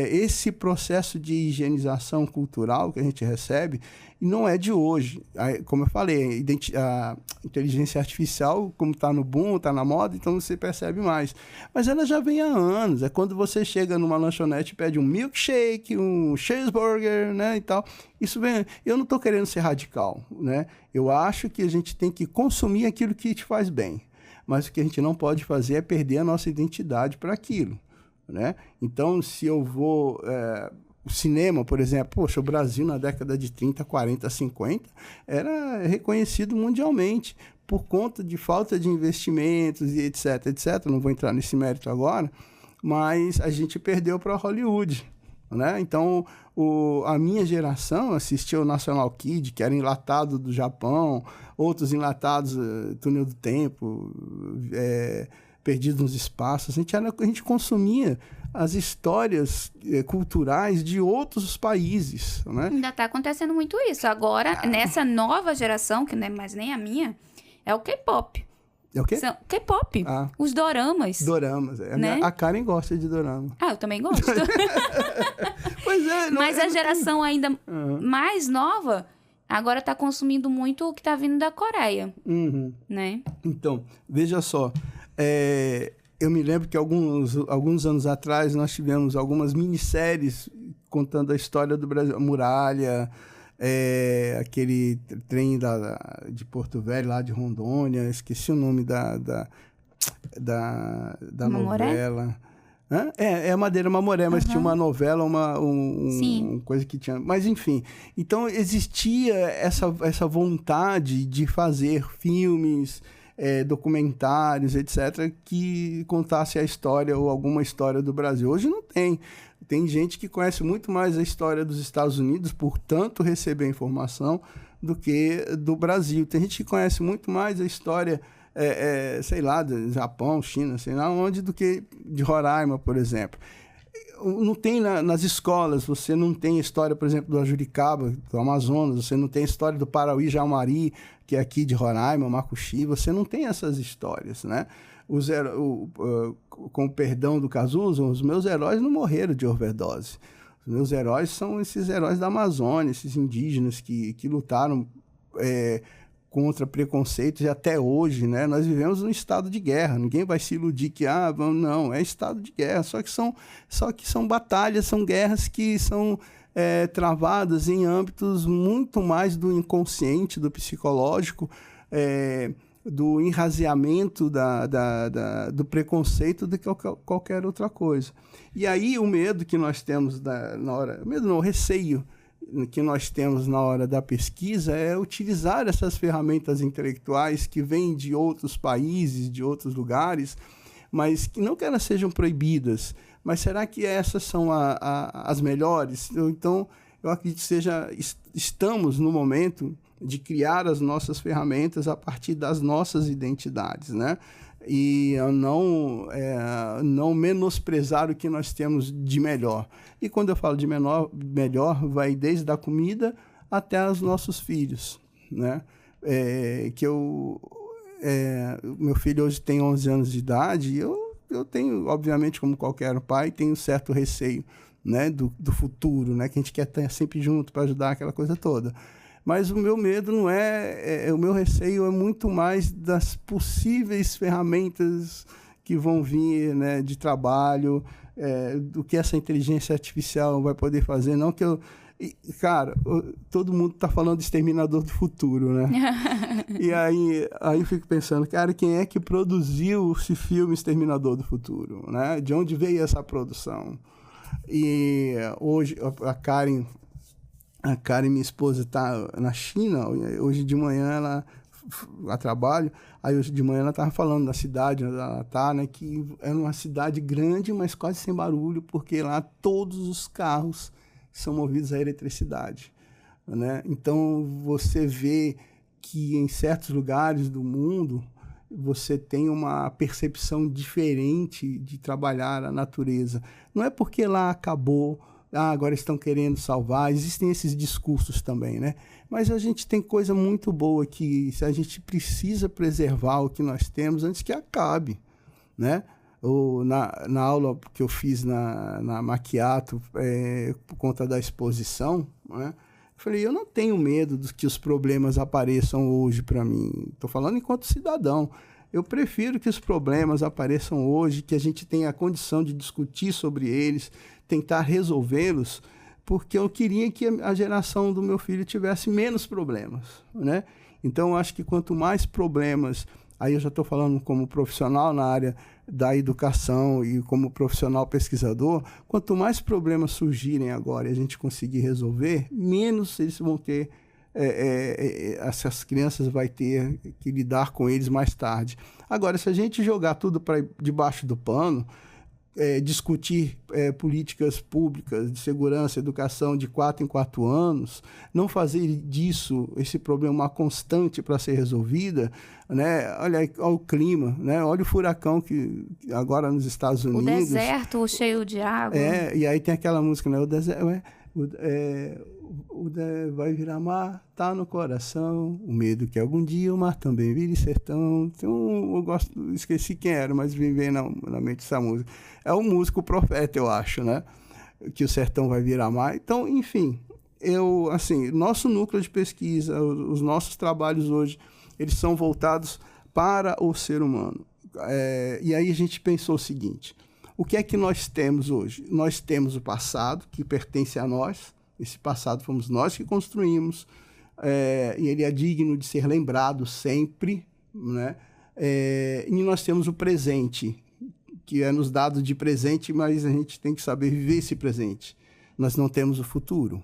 S2: esse processo de higienização cultural que a gente recebe não é de hoje. Como eu falei, a inteligência artificial, como está no boom, está na moda, então você percebe mais. Mas ela já vem há anos. É quando você chega numa lanchonete e pede um milkshake, um cheeseburger, né, e tal. Isso vem... Eu não estou querendo ser radical, né? Eu acho que a gente tem que consumir aquilo que te faz bem. Mas o que a gente não pode fazer é perder a nossa identidade para aquilo, né? Então, se eu vou... O cinema, por exemplo, poxa, o Brasil na década de 30, 40, 50 era reconhecido mundialmente por conta de falta de investimentos e etc, etc. Não vou entrar nesse mérito agora, mas a gente perdeu para Hollywood, né? Então, a minha geração assistiu o National Kid, que era enlatado do Japão, outros enlatados, Túnel do Tempo, Perdidos nos Espaços. A gente consumia as histórias culturais de outros países, né?
S1: Ainda está acontecendo muito isso. Agora, nessa nova geração, que não é mais nem a minha, é o K-pop.
S2: É o quê?
S1: K-pop. Os doramas.
S2: Doramas.
S1: Né?
S2: A Karen gosta de dorama.
S1: Eu também gosto.
S2: Pois é.
S1: Mas a geração ainda mais nova agora está consumindo muito o que está vindo da Coreia. Né?
S2: Então, veja só. Eu me lembro que alguns anos atrás nós tivemos algumas minisséries contando a história do Brasil. A Muralha, aquele trem de Porto Velho, lá de Rondônia, esqueci o nome da novela. É a Madeira Mamoré, mas tinha uma novela, uma coisa que tinha... Mas, enfim, então existia essa vontade de fazer filmes... documentários, etc., que contasse a história ou alguma história do Brasil. Hoje não tem. Tem gente que conhece muito mais a história dos Estados Unidos, portanto, receber informação, do que do Brasil. Tem gente que conhece muito mais a história, sei lá, do Japão, China, sei lá onde, do que de Roraima, por exemplo. Não tem nas escolas, você não tem história, por exemplo, do Ajuricaba, do Amazonas, você não tem história do Parauí, Jamari, que é aqui de Roraima, Macuxi, você não tem essas histórias, né? Com o perdão do Cazuza, os meus heróis não morreram de overdose. Os meus heróis são esses heróis da Amazônia, esses indígenas que lutaram contra preconceitos e até hoje, né? Nós vivemos num estado de guerra. Ninguém vai se iludir que não, é estado de guerra. Só que são batalhas, são guerras que são travadas em âmbitos muito mais do inconsciente, do psicológico, do enraseamento do preconceito do que qualquer outra coisa. E aí o medo que nós temos na hora... Medo não, o receio que nós temos na hora da pesquisa é utilizar essas ferramentas intelectuais que vêm de outros países, de outros lugares, mas que não que elas sejam proibidas, mas será que essas são as melhores? Então, eu acredito que estamos no momento de criar as nossas ferramentas a partir das nossas identidades, né? E não menosprezar o que nós temos de melhor. E quando eu falo de melhor, vai desde a comida até os nossos filhos, né? Meu filho hoje tem 11 anos de idade e eu tenho, obviamente, como qualquer pai, tenho certo receio, né, do futuro, né, que a gente quer estar sempre junto para ajudar, aquela coisa toda. Mas o meu medo não o meu receio é muito mais das possíveis ferramentas que vão vir, né, de trabalho, do que essa inteligência artificial vai poder fazer. Não que cara, todo mundo está falando de Exterminador do Futuro, né? E aí eu fico pensando, cara, quem é que produziu esse filme Exterminador do Futuro, né? De onde veio essa produção? E hoje a Karen, minha esposa, está na China. Hoje de manhã ela a trabalho, aí hoje de manhã ela estava falando da cidade onde ela está, né? Que é uma cidade grande, mas quase sem barulho, porque lá todos os carros são movidos à eletricidade, né? Então, você vê que em certos lugares do mundo você tem uma percepção diferente de trabalhar a natureza. Não é porque lá acabou, agora estão querendo salvar, existem esses discursos também, né? Mas a gente tem coisa muito boa que a gente precisa preservar o que nós temos antes que acabe, né? Na aula que eu fiz na Macchiato, por conta da exposição, né? Eu falei, eu não tenho medo de que os problemas apareçam hoje para mim. Estou falando enquanto cidadão. Eu prefiro que os problemas apareçam hoje, que a gente tenha a condição de discutir sobre eles, tentar resolvê-los, porque eu queria que a geração do meu filho tivesse menos problemas, né? Então, eu acho que quanto mais problemas, aí eu já estou falando como profissional na área da educação e como profissional pesquisador, quanto mais problemas surgirem agora e a gente conseguir resolver, menos eles vão ter, essas crianças vão ter que lidar com eles mais tarde. Agora, se a gente jogar tudo para debaixo do pano, discutir políticas públicas de segurança, educação de 4 em 4 anos, não fazer disso esse problema uma constante para ser resolvida, né? Olha o clima, né? Olha o furacão que agora nos Estados Unidos.
S1: O deserto cheio de água.
S2: E aí tem aquela música, né? O deserto, vai virar mar, tá no coração, o medo que algum dia o mar também vire sertão. Eu gosto, esqueci quem era, mas me veio na mente essa música. É o músico Profeta, eu acho, né? Que o sertão vai virar mar. Então, enfim, nosso núcleo de pesquisa, os nossos trabalhos hoje, eles são voltados para o ser humano. E aí a gente pensou o seguinte, o que é que nós temos hoje? Nós temos o passado, que pertence a nós. Esse passado fomos nós que construímos, e ele é digno de ser lembrado sempre, né? E nós temos o presente, que é nos dado de presente, mas a gente tem que saber viver esse presente. Nós não temos o futuro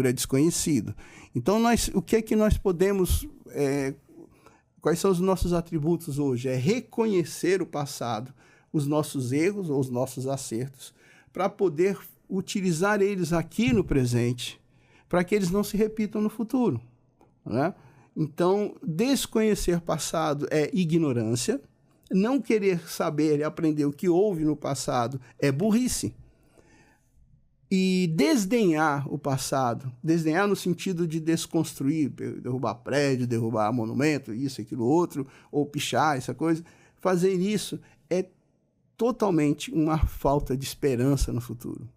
S2: é desconhecido. Então, o que é que nós podemos... quais são os nossos atributos hoje? É reconhecer o passado, os nossos erros ou os nossos acertos, para poder utilizar eles aqui no presente, para que eles não se repitam no futuro, né? Então, desconhecer passado é ignorância, não querer saber e aprender o que houve no passado é burrice. E desdenhar o passado, desdenhar no sentido de desconstruir, derrubar prédio, derrubar monumento, isso, aquilo, outro, ou pichar, essa coisa, fazer isso é totalmente uma falta de esperança no futuro.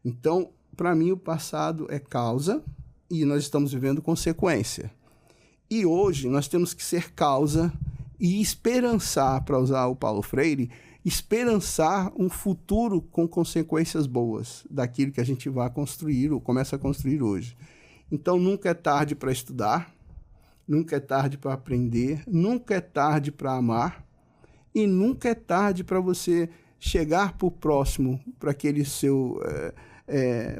S2: Então, para mim, o passado é causa e nós estamos vivendo consequência. E hoje nós temos que ser causa e esperançar, para usar o Paulo Freire, esperançar um futuro com consequências boas daquilo que a gente vai construir ou começa a construir hoje. Então, nunca é tarde para estudar, nunca é tarde para aprender, nunca é tarde para amar e nunca é tarde para você chegar para o próximo, para aquele seu...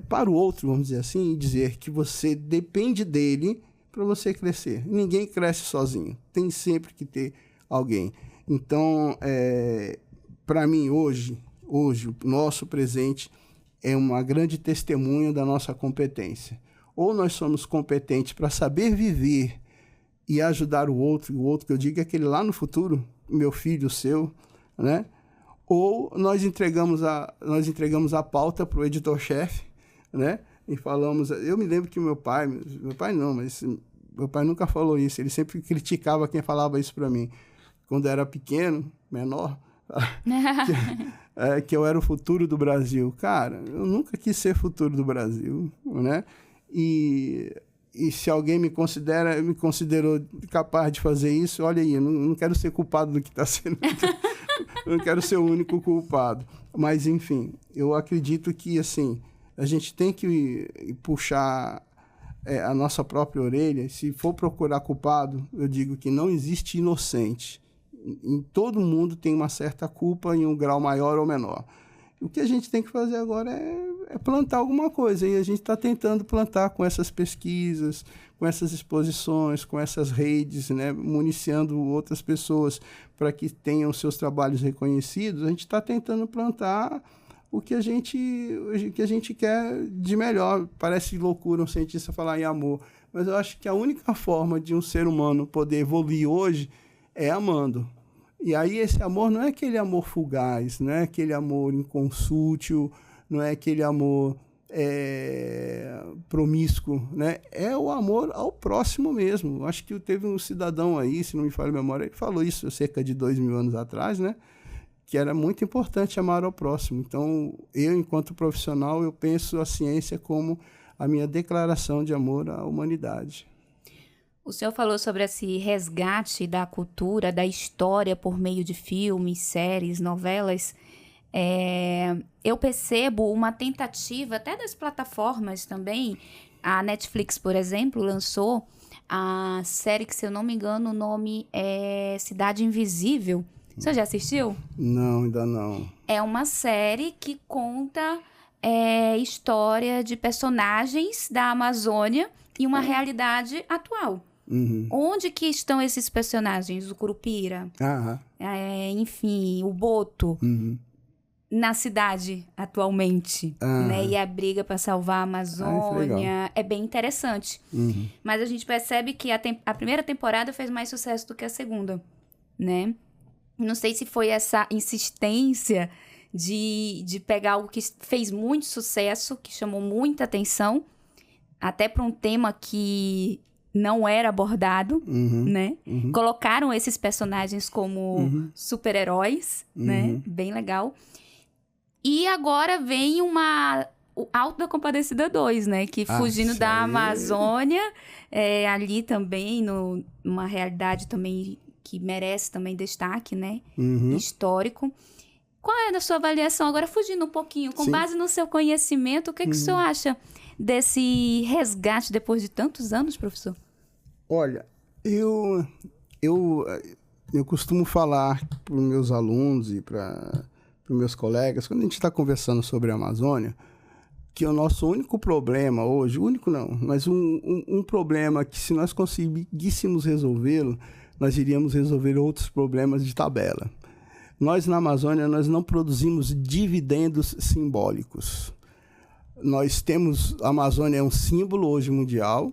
S2: para o outro, vamos dizer assim, e dizer que você depende dele para você crescer. Ninguém cresce sozinho, tem sempre que ter alguém. Então, para mim, hoje, o nosso presente é uma grande testemunha da nossa competência. Ou nós somos competentes para saber viver e ajudar o outro que eu digo é aquele lá no futuro, meu filho, o seu, né? Ou nós entregamos a pauta para o editor-chefe, né? E falamos... Eu me lembro que meu pai nunca falou isso, ele sempre criticava quem falava isso para mim. Quando eu era pequeno, menor, que eu era o futuro do Brasil. Cara, eu nunca quis ser futuro do Brasil, né? E se alguém me considerou capaz de fazer isso, olha aí, eu não quero ser culpado do que está sendo... Eu não quero ser o único culpado. Mas, enfim, eu acredito que, assim, a gente tem que puxar a nossa própria orelha. Se for procurar culpado, eu digo que não existe inocente. Em todo mundo tem uma certa culpa em um grau maior ou menor. O que a gente tem que fazer agora é plantar alguma coisa. E a gente está tentando plantar com essas pesquisas, com essas exposições, com essas redes, né, municiando outras pessoas para que tenham seus trabalhos reconhecidos. A gente está tentando plantar o que a gente quer de melhor. Parece loucura um cientista falar em amor, mas eu acho que a única forma de um ser humano poder evoluir hoje é amando. E aí esse amor não é aquele amor fugaz, não é aquele amor inconsútil, não é aquele amor promíscuo, né? É o amor ao próximo mesmo. Acho que teve um cidadão aí, se não me falha a memória, ele falou isso cerca de 2000 anos atrás, né? Que era muito importante amar ao próximo. Então, eu, enquanto profissional, eu penso a ciência como a minha declaração de amor à humanidade.
S1: O senhor falou sobre esse resgate da cultura, da história por meio de filmes, séries, novelas. Eu percebo uma tentativa, até das plataformas também. A Netflix, por exemplo, lançou a série que, se eu não me engano, o nome é Cidade Invisível. Você já assistiu?
S2: Não, ainda não.
S1: É uma série que conta história de personagens da Amazônia e uma realidade atual.
S2: Uhum.
S1: Onde que estão esses personagens? O Curupira, enfim, o Boto, na cidade atualmente, né? E a briga para salvar a Amazônia é bem interessante. Mas a gente percebe que a primeira temporada fez mais sucesso do que a segunda, né? Não sei se foi essa insistência de pegar algo que fez muito sucesso, que chamou muita atenção, até para um tema que não era abordado, né? Colocaram esses personagens como super-heróis, né? Bem legal. E agora vem o Auto da Compadecida 2, né? Que fugindo da Amazônia, ali também, numa realidade também que merece também destaque, né? Histórico. Qual é a sua avaliação? Agora, fugindo um pouquinho, com base no seu conhecimento, o que o senhor acha desse resgate depois de tantos anos, professor?
S2: Olha, eu costumo falar para os meus alunos e para os meus colegas, quando a gente está conversando sobre a Amazônia, que o nosso único problema hoje, único não, mas um problema que, se nós conseguíssemos resolvê-lo, nós iríamos resolver outros problemas de tabela. Nós, na Amazônia, nós não produzimos dividendos simbólicos. Nós temos... A Amazônia é um símbolo hoje mundial,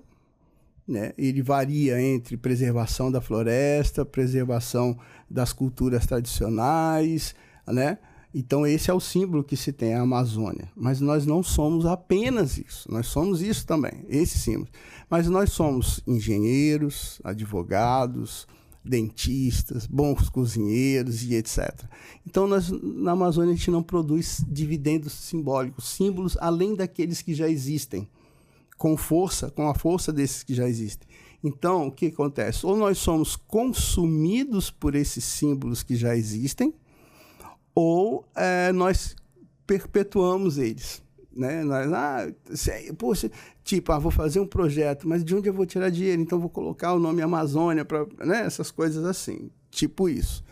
S2: né? Ele varia entre preservação da floresta, preservação das culturas tradicionais, né? Então, esse é o símbolo que se tem, a Amazônia. Mas nós não somos apenas isso. Nós somos isso também, esse símbolo. Mas nós somos engenheiros, advogados, dentistas, bons cozinheiros e etc. Então, na Amazônia, a gente não produz dividendos simbólicos, símbolos além daqueles que já existem, com a força desses que já existem. Então, o que acontece? Ou nós somos consumidos por esses símbolos que já existem, ou nós perpetuamos eles, né? Poxa, vou fazer um projeto, mas de onde eu vou tirar dinheiro? Então vou colocar o nome Amazônia, né? Essas coisas assim, tipo isso.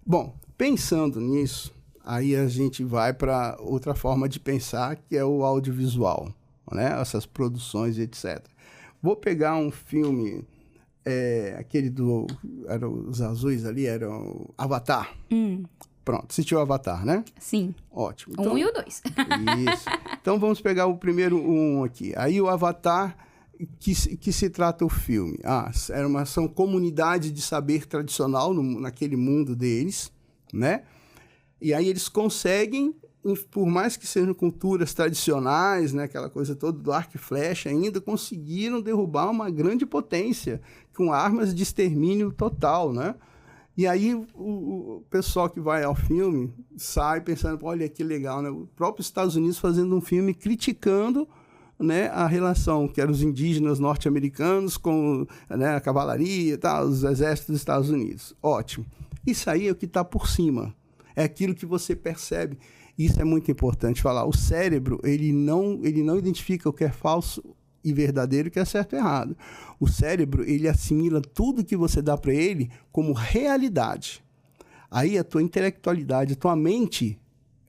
S2: Bom, pensando nisso, aí a gente vai para outra forma de pensar, que é o audiovisual, né? Essas produções, etc. Vou pegar um filme, aquele eram os azuis ali, era o Avatar. Pronto, assistiu o Avatar, né?
S1: Sim.
S2: Ótimo.
S1: Então, 1 e o 2.
S2: Isso. Então, vamos pegar o primeiro aqui. Aí, o Avatar, que se trata o filme? São comunidades de saber tradicional naquele mundo deles, né? E aí, eles conseguem, por mais que sejam culturas tradicionais, né? Aquela coisa toda do arco e flecha, ainda conseguiram derrubar uma grande potência com armas de extermínio total, né? E aí o pessoal que vai ao filme sai pensando, olha que legal, né? O próprio Estados Unidos fazendo um filme criticando, né, a relação que eram os indígenas norte-americanos com, né, a cavalaria e tal, os exércitos dos Estados Unidos. Ótimo. Isso aí é o que está por cima. É aquilo que você percebe. Isso é muito importante falar. O cérebro, ele não identifica o que é falso e verdadeiro, que é certo e errado. O cérebro, ele assimila tudo que você dá para ele como realidade. Aí a tua intelectualidade, a tua mente,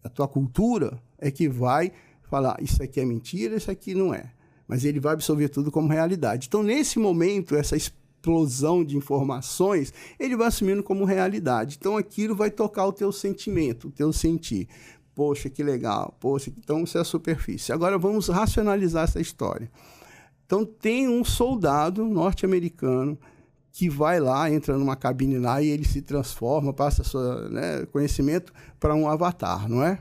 S2: a tua cultura é que vai falar, isso aqui é mentira, isso aqui não é. Mas ele vai absorver tudo como realidade. Então, nesse momento, essa explosão de informações, ele vai assumindo como realidade. Então, aquilo vai tocar o teu sentimento, o teu sentir. Poxa, que legal. Poxa, então isso é a superfície. Agora, vamos racionalizar essa história. Então, tem um soldado norte-americano que vai lá, entra numa cabine lá e ele se transforma, passa seu, né, conhecimento para um avatar, não é?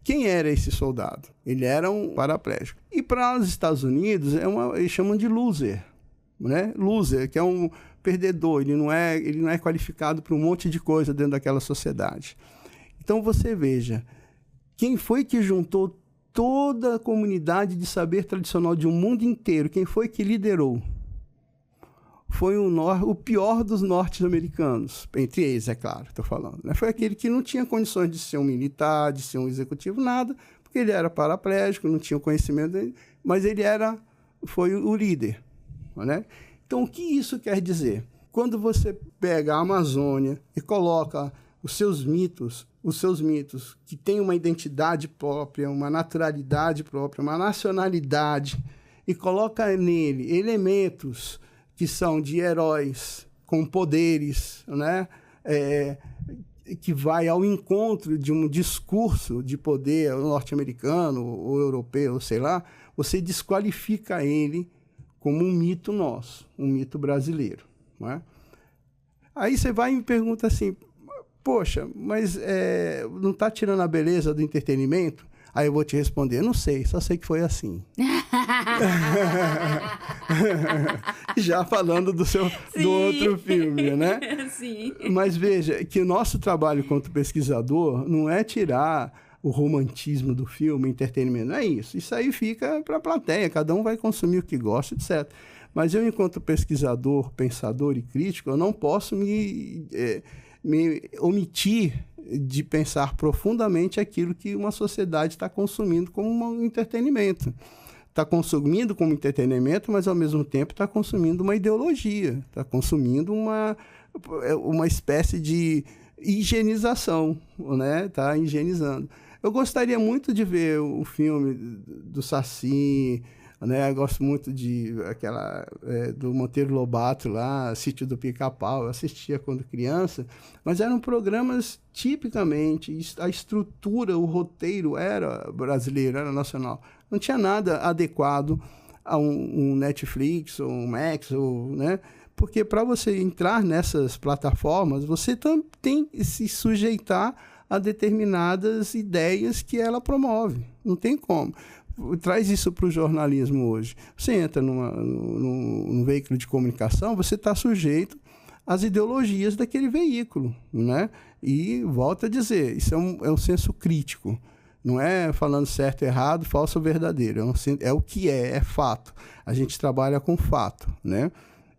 S2: Quem era esse soldado? Ele era um paraplégico. E para os Estados Unidos, eles chamam de loser, né? Loser, que é um perdedor, ele não é qualificado para um monte de coisa dentro daquela sociedade. Então você veja, quem foi que juntou toda a comunidade de saber tradicional de um mundo inteiro? Quem foi que liderou? Foi o pior dos norte-americanos, entre eles, é claro, estou falando. Né? Foi aquele que não tinha condições de ser um militar, de ser um executivo, nada, porque ele era paraplégico, não tinha o conhecimento dele, mas ele foi o líder. Né? Então, o que isso quer dizer? Quando você pega a Amazônia e coloca os seus mitos, que têm uma identidade própria, uma naturalidade própria, uma nacionalidade, e coloca nele elementos que são de heróis com poderes, né? Que vai ao encontro de um discurso de poder norte-americano ou europeu, sei lá, você desqualifica ele como um mito nosso, um mito brasileiro. Não é? Aí você vai e me pergunta assim, poxa, mas não está tirando a beleza do entretenimento? Aí eu vou te responder, não sei, só sei que foi assim. Já falando do outro filme, né?
S1: Sim.
S2: Mas veja, que o nosso trabalho quanto pesquisador não é tirar o romantismo do filme, o entretenimento, não é isso. Isso aí fica para a plateia, cada um vai consumir o que gosta, etc. Mas eu, enquanto pesquisador, pensador e crítico, eu não posso me omitir de pensar profundamente aquilo que uma sociedade está consumindo como um entretenimento. Está consumindo como entretenimento, mas, ao mesmo tempo, está consumindo uma ideologia, está consumindo uma espécie de higienização, né? Está higienizando. Eu gostaria muito de ver o filme do Saci, né? Eu gosto muito do Monteiro Lobato lá, Sítio do Pica-Pau. Eu assistia quando criança, mas eram programas tipicamente, a estrutura, o roteiro era brasileiro, era nacional. Não tinha nada adequado a um Netflix ou um Max, né? Porque para você entrar nessas plataformas, você tem que se sujeitar a determinadas ideias que ela promove. Não tem como. Traz isso para o jornalismo hoje. Você entra num veículo de comunicação, você está sujeito às ideologias daquele veículo, né? E volto a dizer, isso é um senso crítico. Não é falando certo, errado, falso ou verdadeiro. É o que é fato. A gente trabalha com fato, né?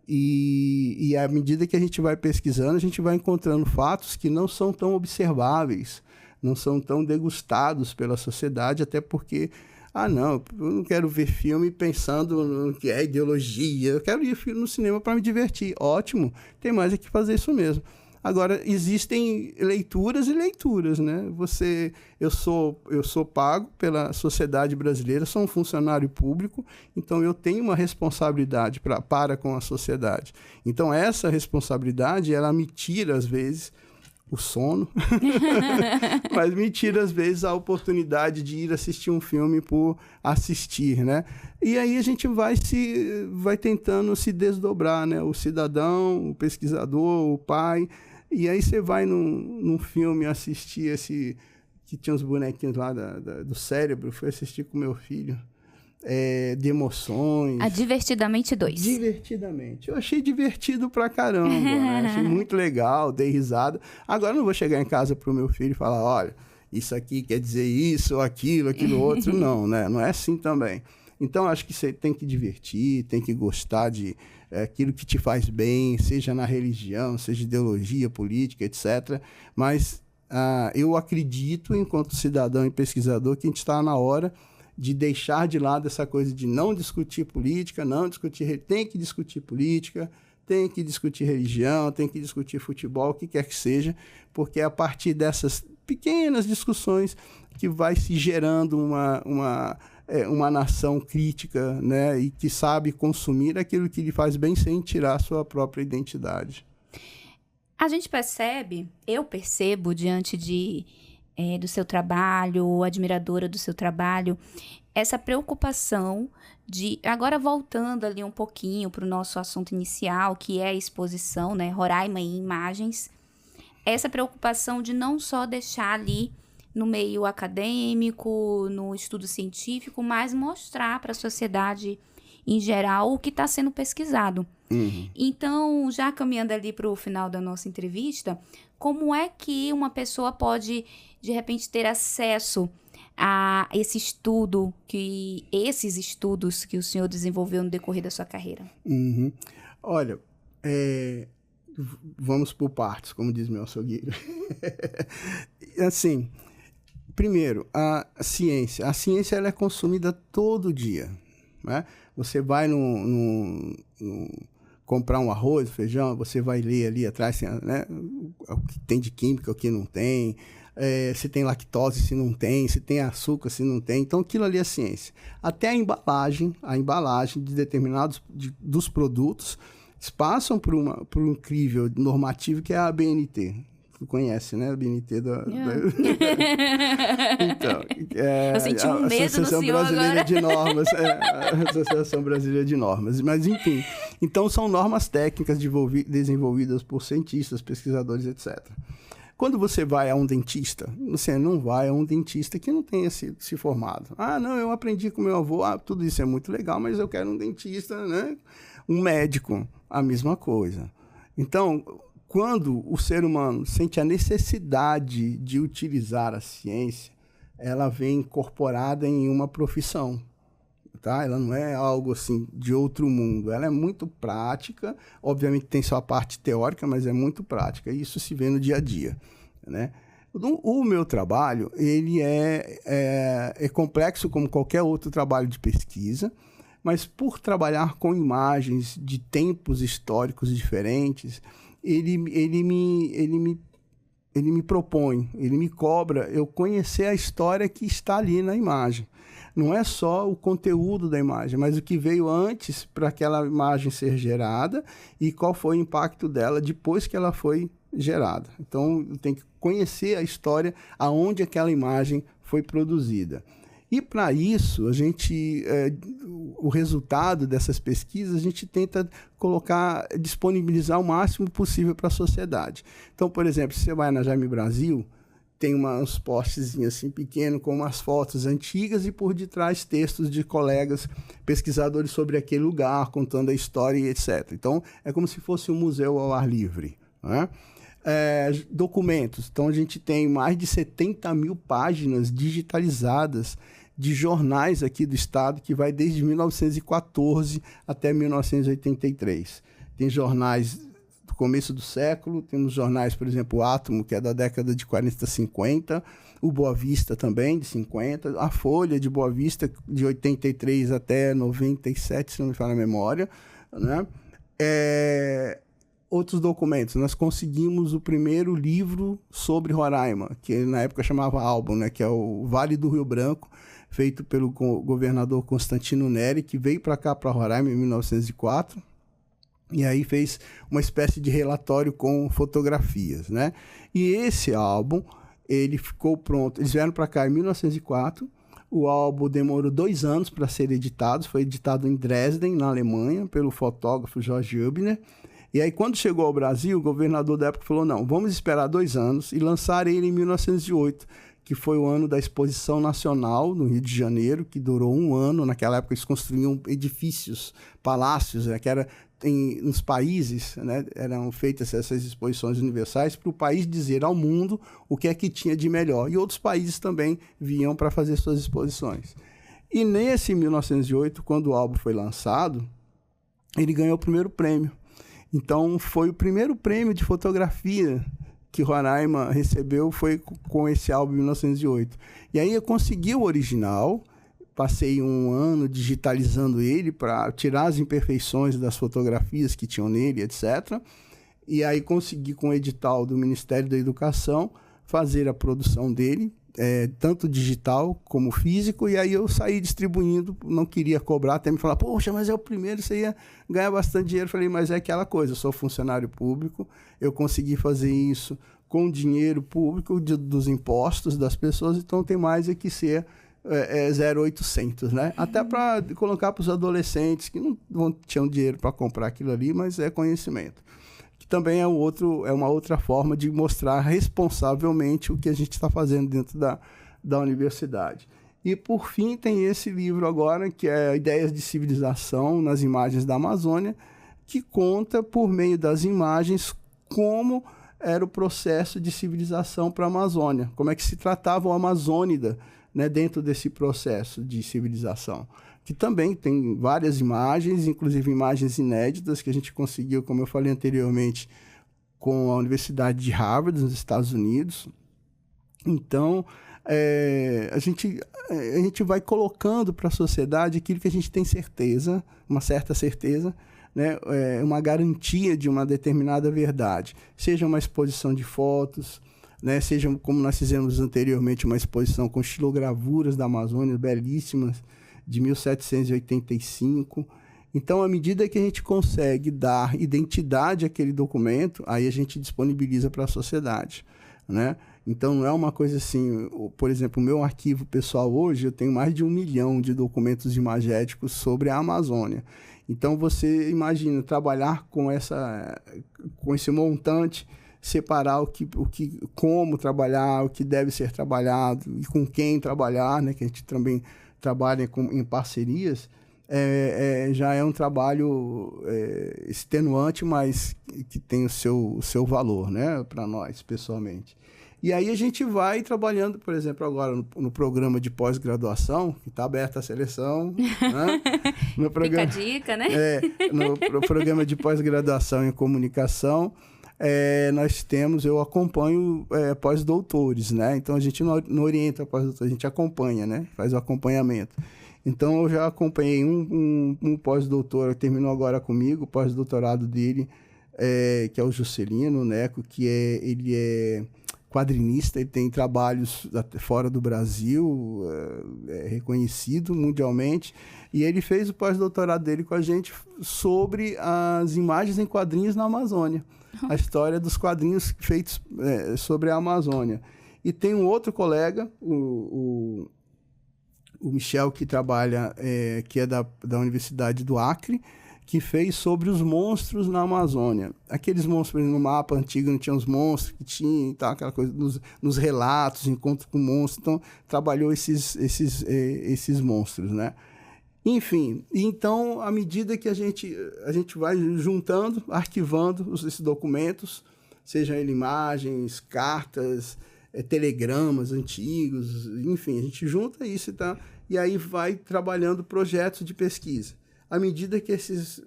S2: E à medida que a gente vai pesquisando, a gente vai encontrando fatos que não são tão observáveis, não são tão degustados pela sociedade, até porque, eu não quero ver filme pensando no que é ideologia, eu quero ir no cinema para me divertir. Ótimo, tem mais é que fazer isso mesmo. Agora, existem leituras e leituras, né? Eu sou pago pela sociedade brasileira, sou um funcionário público, então eu tenho uma responsabilidade para com a sociedade. Então, essa responsabilidade, ela me tira, às vezes, o sono, mas me tira, às vezes, a oportunidade de ir assistir um filme por assistir, né? E aí a gente vai tentando se desdobrar, né? O cidadão, o pesquisador, o pai. E aí você vai num filme assistir que tinha uns bonequinhos lá do cérebro, fui assistir com meu filho, de emoções.
S1: A Divertidamente 2.
S2: Divertidamente. Eu achei divertido pra caramba, né? Achei muito legal, dei risada. Agora eu não vou chegar em casa pro meu filho e falar, olha, isso aqui quer dizer isso, aquilo outro. Não, né? Não é assim também. Então, acho que você tem que divertir, tem que gostar de aquilo que te faz bem, seja na religião, seja ideologia, política, etc. Mas eu acredito, enquanto cidadão e pesquisador, que a gente está na hora de deixar de lado essa coisa de não discutir política, tem que discutir política, tem que discutir religião, tem que discutir futebol, o que quer que seja, porque é a partir dessas pequenas discussões que vai se gerando uma nação crítica, né, e que sabe consumir aquilo que lhe faz bem sem tirar a sua própria identidade.
S1: A gente eu percebo diante do seu trabalho, admiradora do seu trabalho, essa preocupação Agora voltando ali um pouquinho para o nosso assunto inicial, que é a exposição, né? Roraima em imagens. Essa preocupação de não só deixar ali no meio acadêmico, no estudo científico, mas mostrar para a sociedade em geral o que está sendo pesquisado. Então, já caminhando ali para o final da nossa entrevista, como é que uma pessoa pode, de repente, ter acesso a esses estudos que o senhor desenvolveu no decorrer da sua carreira?
S2: Olha, vamos por partes, como diz meu açougueiro. Assim, primeiro, a ciência ela é consumida todo dia, né? Você vai comprar um arroz, feijão, você vai ler ali atrás, né, o que tem de química, o que não tem, se tem lactose, se não tem, se tem açúcar, se não tem. Então, aquilo ali é ciência. Até a embalagem de determinados dos produtos passam por um incrível normativo que é a ABNT. Tu conhece, né? A ABNT Então,
S1: eu senti um medo no senhor
S2: Brasileira
S1: agora.
S2: de Normas, a Associação Brasileira de Normas. Mas, enfim, então são normas técnicas desenvolvidas por cientistas, pesquisadores, etc. Quando você vai a um dentista, você não vai a um dentista que não tenha se formado. Ah, não, eu aprendi com meu avô, tudo isso é muito legal, mas eu quero um dentista, né? Um médico, a mesma coisa. Então, quando o ser humano sente a necessidade de utilizar a ciência, ela vem incorporada em uma profissão, tá? Ela não é algo assim de outro mundo, ela é muito prática, obviamente tem sua parte teórica, mas é muito prática, e isso se vê no dia a dia, né? O meu trabalho, ele é complexo como qualquer outro trabalho de pesquisa, mas por trabalhar com imagens de tempos históricos diferentes, ele me propõe, ele me cobra eu conhecer a história que está ali na imagem. Não é só o conteúdo da imagem, mas o que veio antes para aquela imagem ser gerada e qual foi o impacto dela depois que ela foi gerada. Então, eu tenho que conhecer a história aonde aquela imagem foi produzida. E para isso, o resultado dessas pesquisas, a gente tenta disponibilizar o máximo possível para a sociedade. Então, por exemplo, se você vai na Jaime Brasil, tem uns postezinhos assim pequenos com umas fotos antigas e por detrás textos de colegas pesquisadores sobre aquele lugar, contando a história e etc. Então, é como se fosse um museu ao ar livre, né? Documentos. Então, a gente tem mais de 70 mil páginas digitalizadas de jornais aqui do estado, que vai desde 1914 até 1983. Tem jornais do começo do século, temos jornais, por exemplo, o Átomo, que é da década de 40, 50, o Boa Vista também, de 50, a Folha de Boa Vista, de 83 até 97, se não me falha a memória, né? Outros documentos, nós conseguimos o primeiro livro sobre Roraima, que na época chamava álbum, né? Que é o Vale do Rio Branco, feito pelo governador Constantino Neri, que veio para cá, para Roraima, em 1904, e aí fez uma espécie de relatório com fotografias, né? E esse álbum, ele ficou pronto, eles vieram para cá em 1904, o álbum demorou 2 anos para ser editado, foi editado em Dresden, na Alemanha, pelo fotógrafo Jorge Hübner. E aí, quando chegou ao Brasil, o governador da época falou, não, vamos esperar 2 anos e lançar ele em 1908, que foi o ano da Exposição Nacional no Rio de Janeiro, que durou 1 ano. Naquela época, eles construíam edifícios, palácios, né, que era nos países, né, eram feitas essas exposições universais para o país dizer ao mundo o que é que tinha de melhor. E outros países também vinham para fazer suas exposições. E nesse 1908, quando o álbum foi lançado, ele ganhou o primeiro prêmio. Então, foi o primeiro prêmio de fotografia que Roraima recebeu, foi com esse álbum em 1908. E aí eu consegui o original, passei 1 ano digitalizando ele para tirar as imperfeições das fotografias que tinham nele, etc. E aí consegui, com o edital do Ministério da Educação, fazer a produção dele, tanto digital como físico, e aí eu saí distribuindo, não queria cobrar, até me falar, poxa, mas é o primeiro, você ia ganhar bastante dinheiro. Falei, mas é aquela coisa, eu sou funcionário público, eu consegui fazer isso com dinheiro público dos impostos das pessoas, então tem mais que ser 0800, né? Até para colocar para os adolescentes que não tinham dinheiro para comprar aquilo ali, mas é conhecimento. Que também é uma outra forma de mostrar responsavelmente o que a gente está fazendo dentro da universidade. E, por fim, tem esse livro agora, que é Ideias de Civilização nas Imagens da Amazônia, que conta, por meio das imagens, como era o processo de civilização para a Amazônia, como é que se tratava o amazônida, né, dentro desse processo de civilização. Que também tem várias imagens, inclusive imagens inéditas, que a gente conseguiu, como eu falei anteriormente, com a Universidade de Harvard, nos Estados Unidos. Então, a gente vai colocando para a sociedade aquilo que a gente tem certeza, uma certa certeza, né, uma garantia de uma determinada verdade. Seja uma exposição de fotos, né, seja, como nós fizemos anteriormente, uma exposição com estilogravuras da Amazônia, belíssimas, de 1785. Então, à medida que a gente consegue dar identidade àquele documento, aí a gente disponibiliza para a sociedade, né? Então, não é uma coisa assim... Por exemplo, o meu arquivo pessoal hoje, eu tenho mais de 1 milhão de documentos imagéticos sobre a Amazônia. Então, você imagina trabalhar com esse montante, separar como trabalhar, o que deve ser trabalhado e com quem trabalhar, né? Que a gente também trabalha em parcerias, já é um trabalho extenuante, mas que tem o seu valor, né? Para nós, pessoalmente. E aí a gente vai trabalhando, por exemplo, agora no programa de pós-graduação, que está aberta a seleção. Né?
S1: Fica a dica, né?
S2: No programa de pós-graduação em comunicação, eu acompanho pós-doutores, né? Então a gente não orienta pós-doutores, a gente acompanha, né? Faz o acompanhamento. Então eu já acompanhei um pós-doutor, terminou agora comigo, o pós-doutorado dele, que é o Juscelino Neco, ele é quadrinista, ele tem trabalhos fora do Brasil, reconhecido mundialmente, e ele fez o pós-doutorado dele com a gente sobre as imagens em quadrinhos na Amazônia, a história dos quadrinhos feitos sobre a Amazônia. E tem um outro colega, o Michel, que trabalha, que é da Universidade do Acre, que fez sobre os monstros na Amazônia. Aqueles monstros, no mapa antigo não tinha os monstros que tinha e tal, aquela coisa, nos relatos, encontro com monstros, então trabalhou esses monstros, né? Enfim, então, à medida que a gente vai juntando, arquivando esses documentos, sejam ele imagens, cartas, telegramas antigos, enfim, a gente junta isso, tá? E aí vai trabalhando projetos de pesquisa. À medida que esses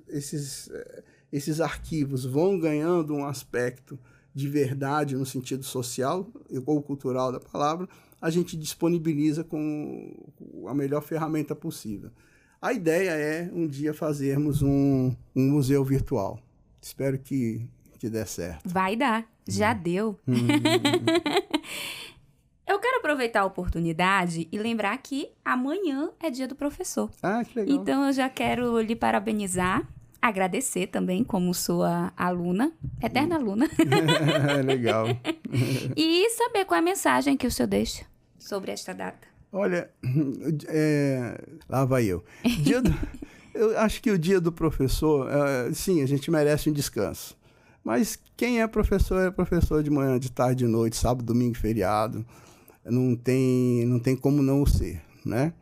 S2: arquivos vão ganhando um aspecto de verdade no sentido social ou cultural da palavra, a gente disponibiliza com a melhor ferramenta possível. A ideia é um dia fazermos um museu virtual. Espero que dê certo.
S1: Vai dar, já deu. Eu quero aproveitar a oportunidade e lembrar que amanhã é dia do professor.
S2: Ah, que legal.
S1: Então, eu já quero lhe parabenizar, agradecer também como sua aluna, eterna aluna.
S2: Legal.
S1: E saber qual é a mensagem que o senhor deixa sobre esta data.
S2: Olha, lá vai eu. Eu acho que o dia do professor, sim, a gente merece um descanso. Mas quem é professor de manhã, de tarde, de noite, sábado, domingo, feriado. Não tem como não o ser, né?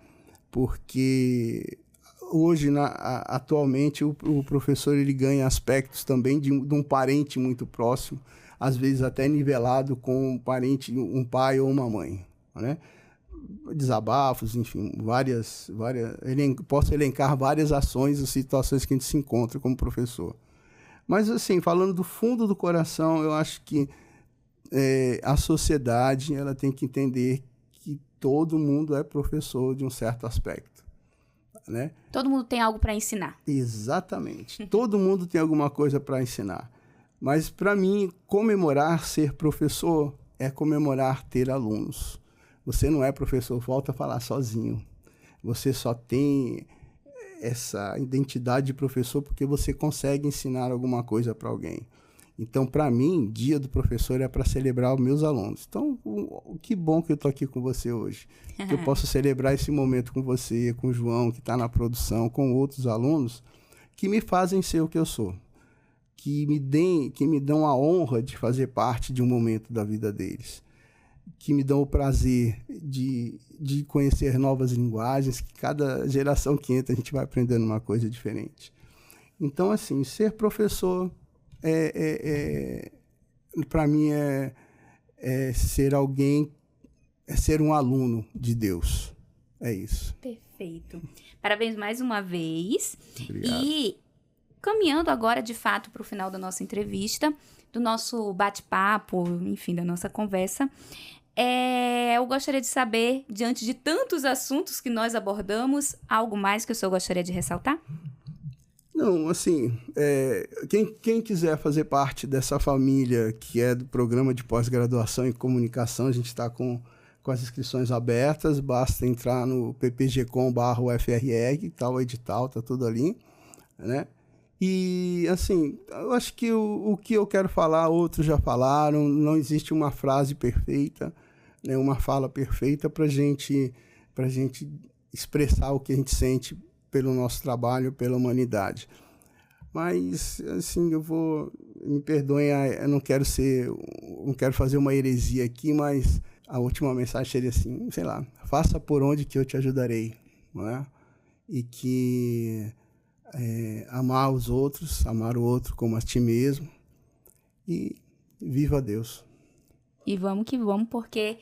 S2: Porque hoje, atualmente, o professor ele ganha aspectos também de um parente muito próximo, às vezes até nivelado com um parente, um pai ou uma mãe, né? Desabafos, enfim, posso elencar várias ações e situações que a gente se encontra como professor. Mas, assim, falando do fundo do coração, eu acho que a sociedade ela tem que entender que todo mundo é professor de um certo aspecto, né?
S1: Todo mundo tem algo para ensinar.
S2: Exatamente. Todo mundo tem alguma coisa para ensinar. Mas, para mim, comemorar ser professor é comemorar ter alunos. Você não é professor, volta a falar sozinho. Você só tem essa identidade de professor porque você consegue ensinar alguma coisa para alguém. Então, para mim, dia do professor é para celebrar os meus alunos. Então, que bom que eu estou aqui com você hoje. Que eu posso celebrar esse momento com você, com o João, que está na produção, com outros alunos, que me fazem ser o que eu sou. Que me dão a honra de fazer parte de um momento da vida deles. Que me dão o prazer de conhecer novas linguagens, que cada geração que entra a gente vai aprendendo uma coisa diferente. Então, assim, ser professor para mim é ser alguém, é ser um aluno de Deus. É isso.
S1: Perfeito. Parabéns mais uma vez.
S2: Obrigado.
S1: E caminhando agora, de fato, para o final da nossa entrevista, do nosso bate-papo, enfim, da nossa conversa, eu gostaria de saber, diante de tantos assuntos que nós abordamos, algo mais que o senhor gostaria de ressaltar?
S2: Não, assim, quem quiser fazer parte dessa família que é do programa de pós-graduação em comunicação, a gente está com as inscrições abertas, basta entrar no ppgcom/UFRR, tá o edital, tá tudo ali, né? E, assim, eu acho que o que eu quero falar, outros já falaram, não existe uma frase perfeita, né, uma fala perfeita para gente expressar o que a gente sente pelo nosso trabalho, pela humanidade. Mas, assim, me perdoem, eu não quero fazer uma heresia aqui, mas a última mensagem seria assim, sei lá, faça por onde que eu te ajudarei, não é? E que amar os outros, amar o outro como a ti mesmo, e viva Deus.
S1: E vamos que vamos, porque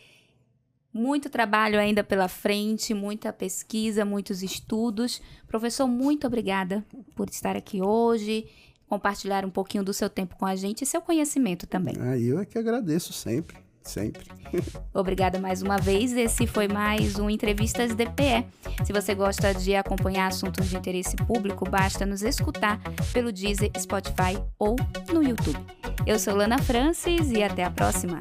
S1: muito trabalho ainda pela frente, muita pesquisa, muitos estudos. Professor, muito obrigada por estar aqui hoje, compartilhar um pouquinho do seu tempo com a gente e seu conhecimento também.
S2: Eu é que agradeço sempre.
S1: Obrigada mais uma vez. Esse foi mais um Entrevistas DPE. Se você gosta de acompanhar assuntos de interesse público, basta nos escutar pelo Deezer, Spotify ou no YouTube. Eu sou Lana Francis e até a próxima.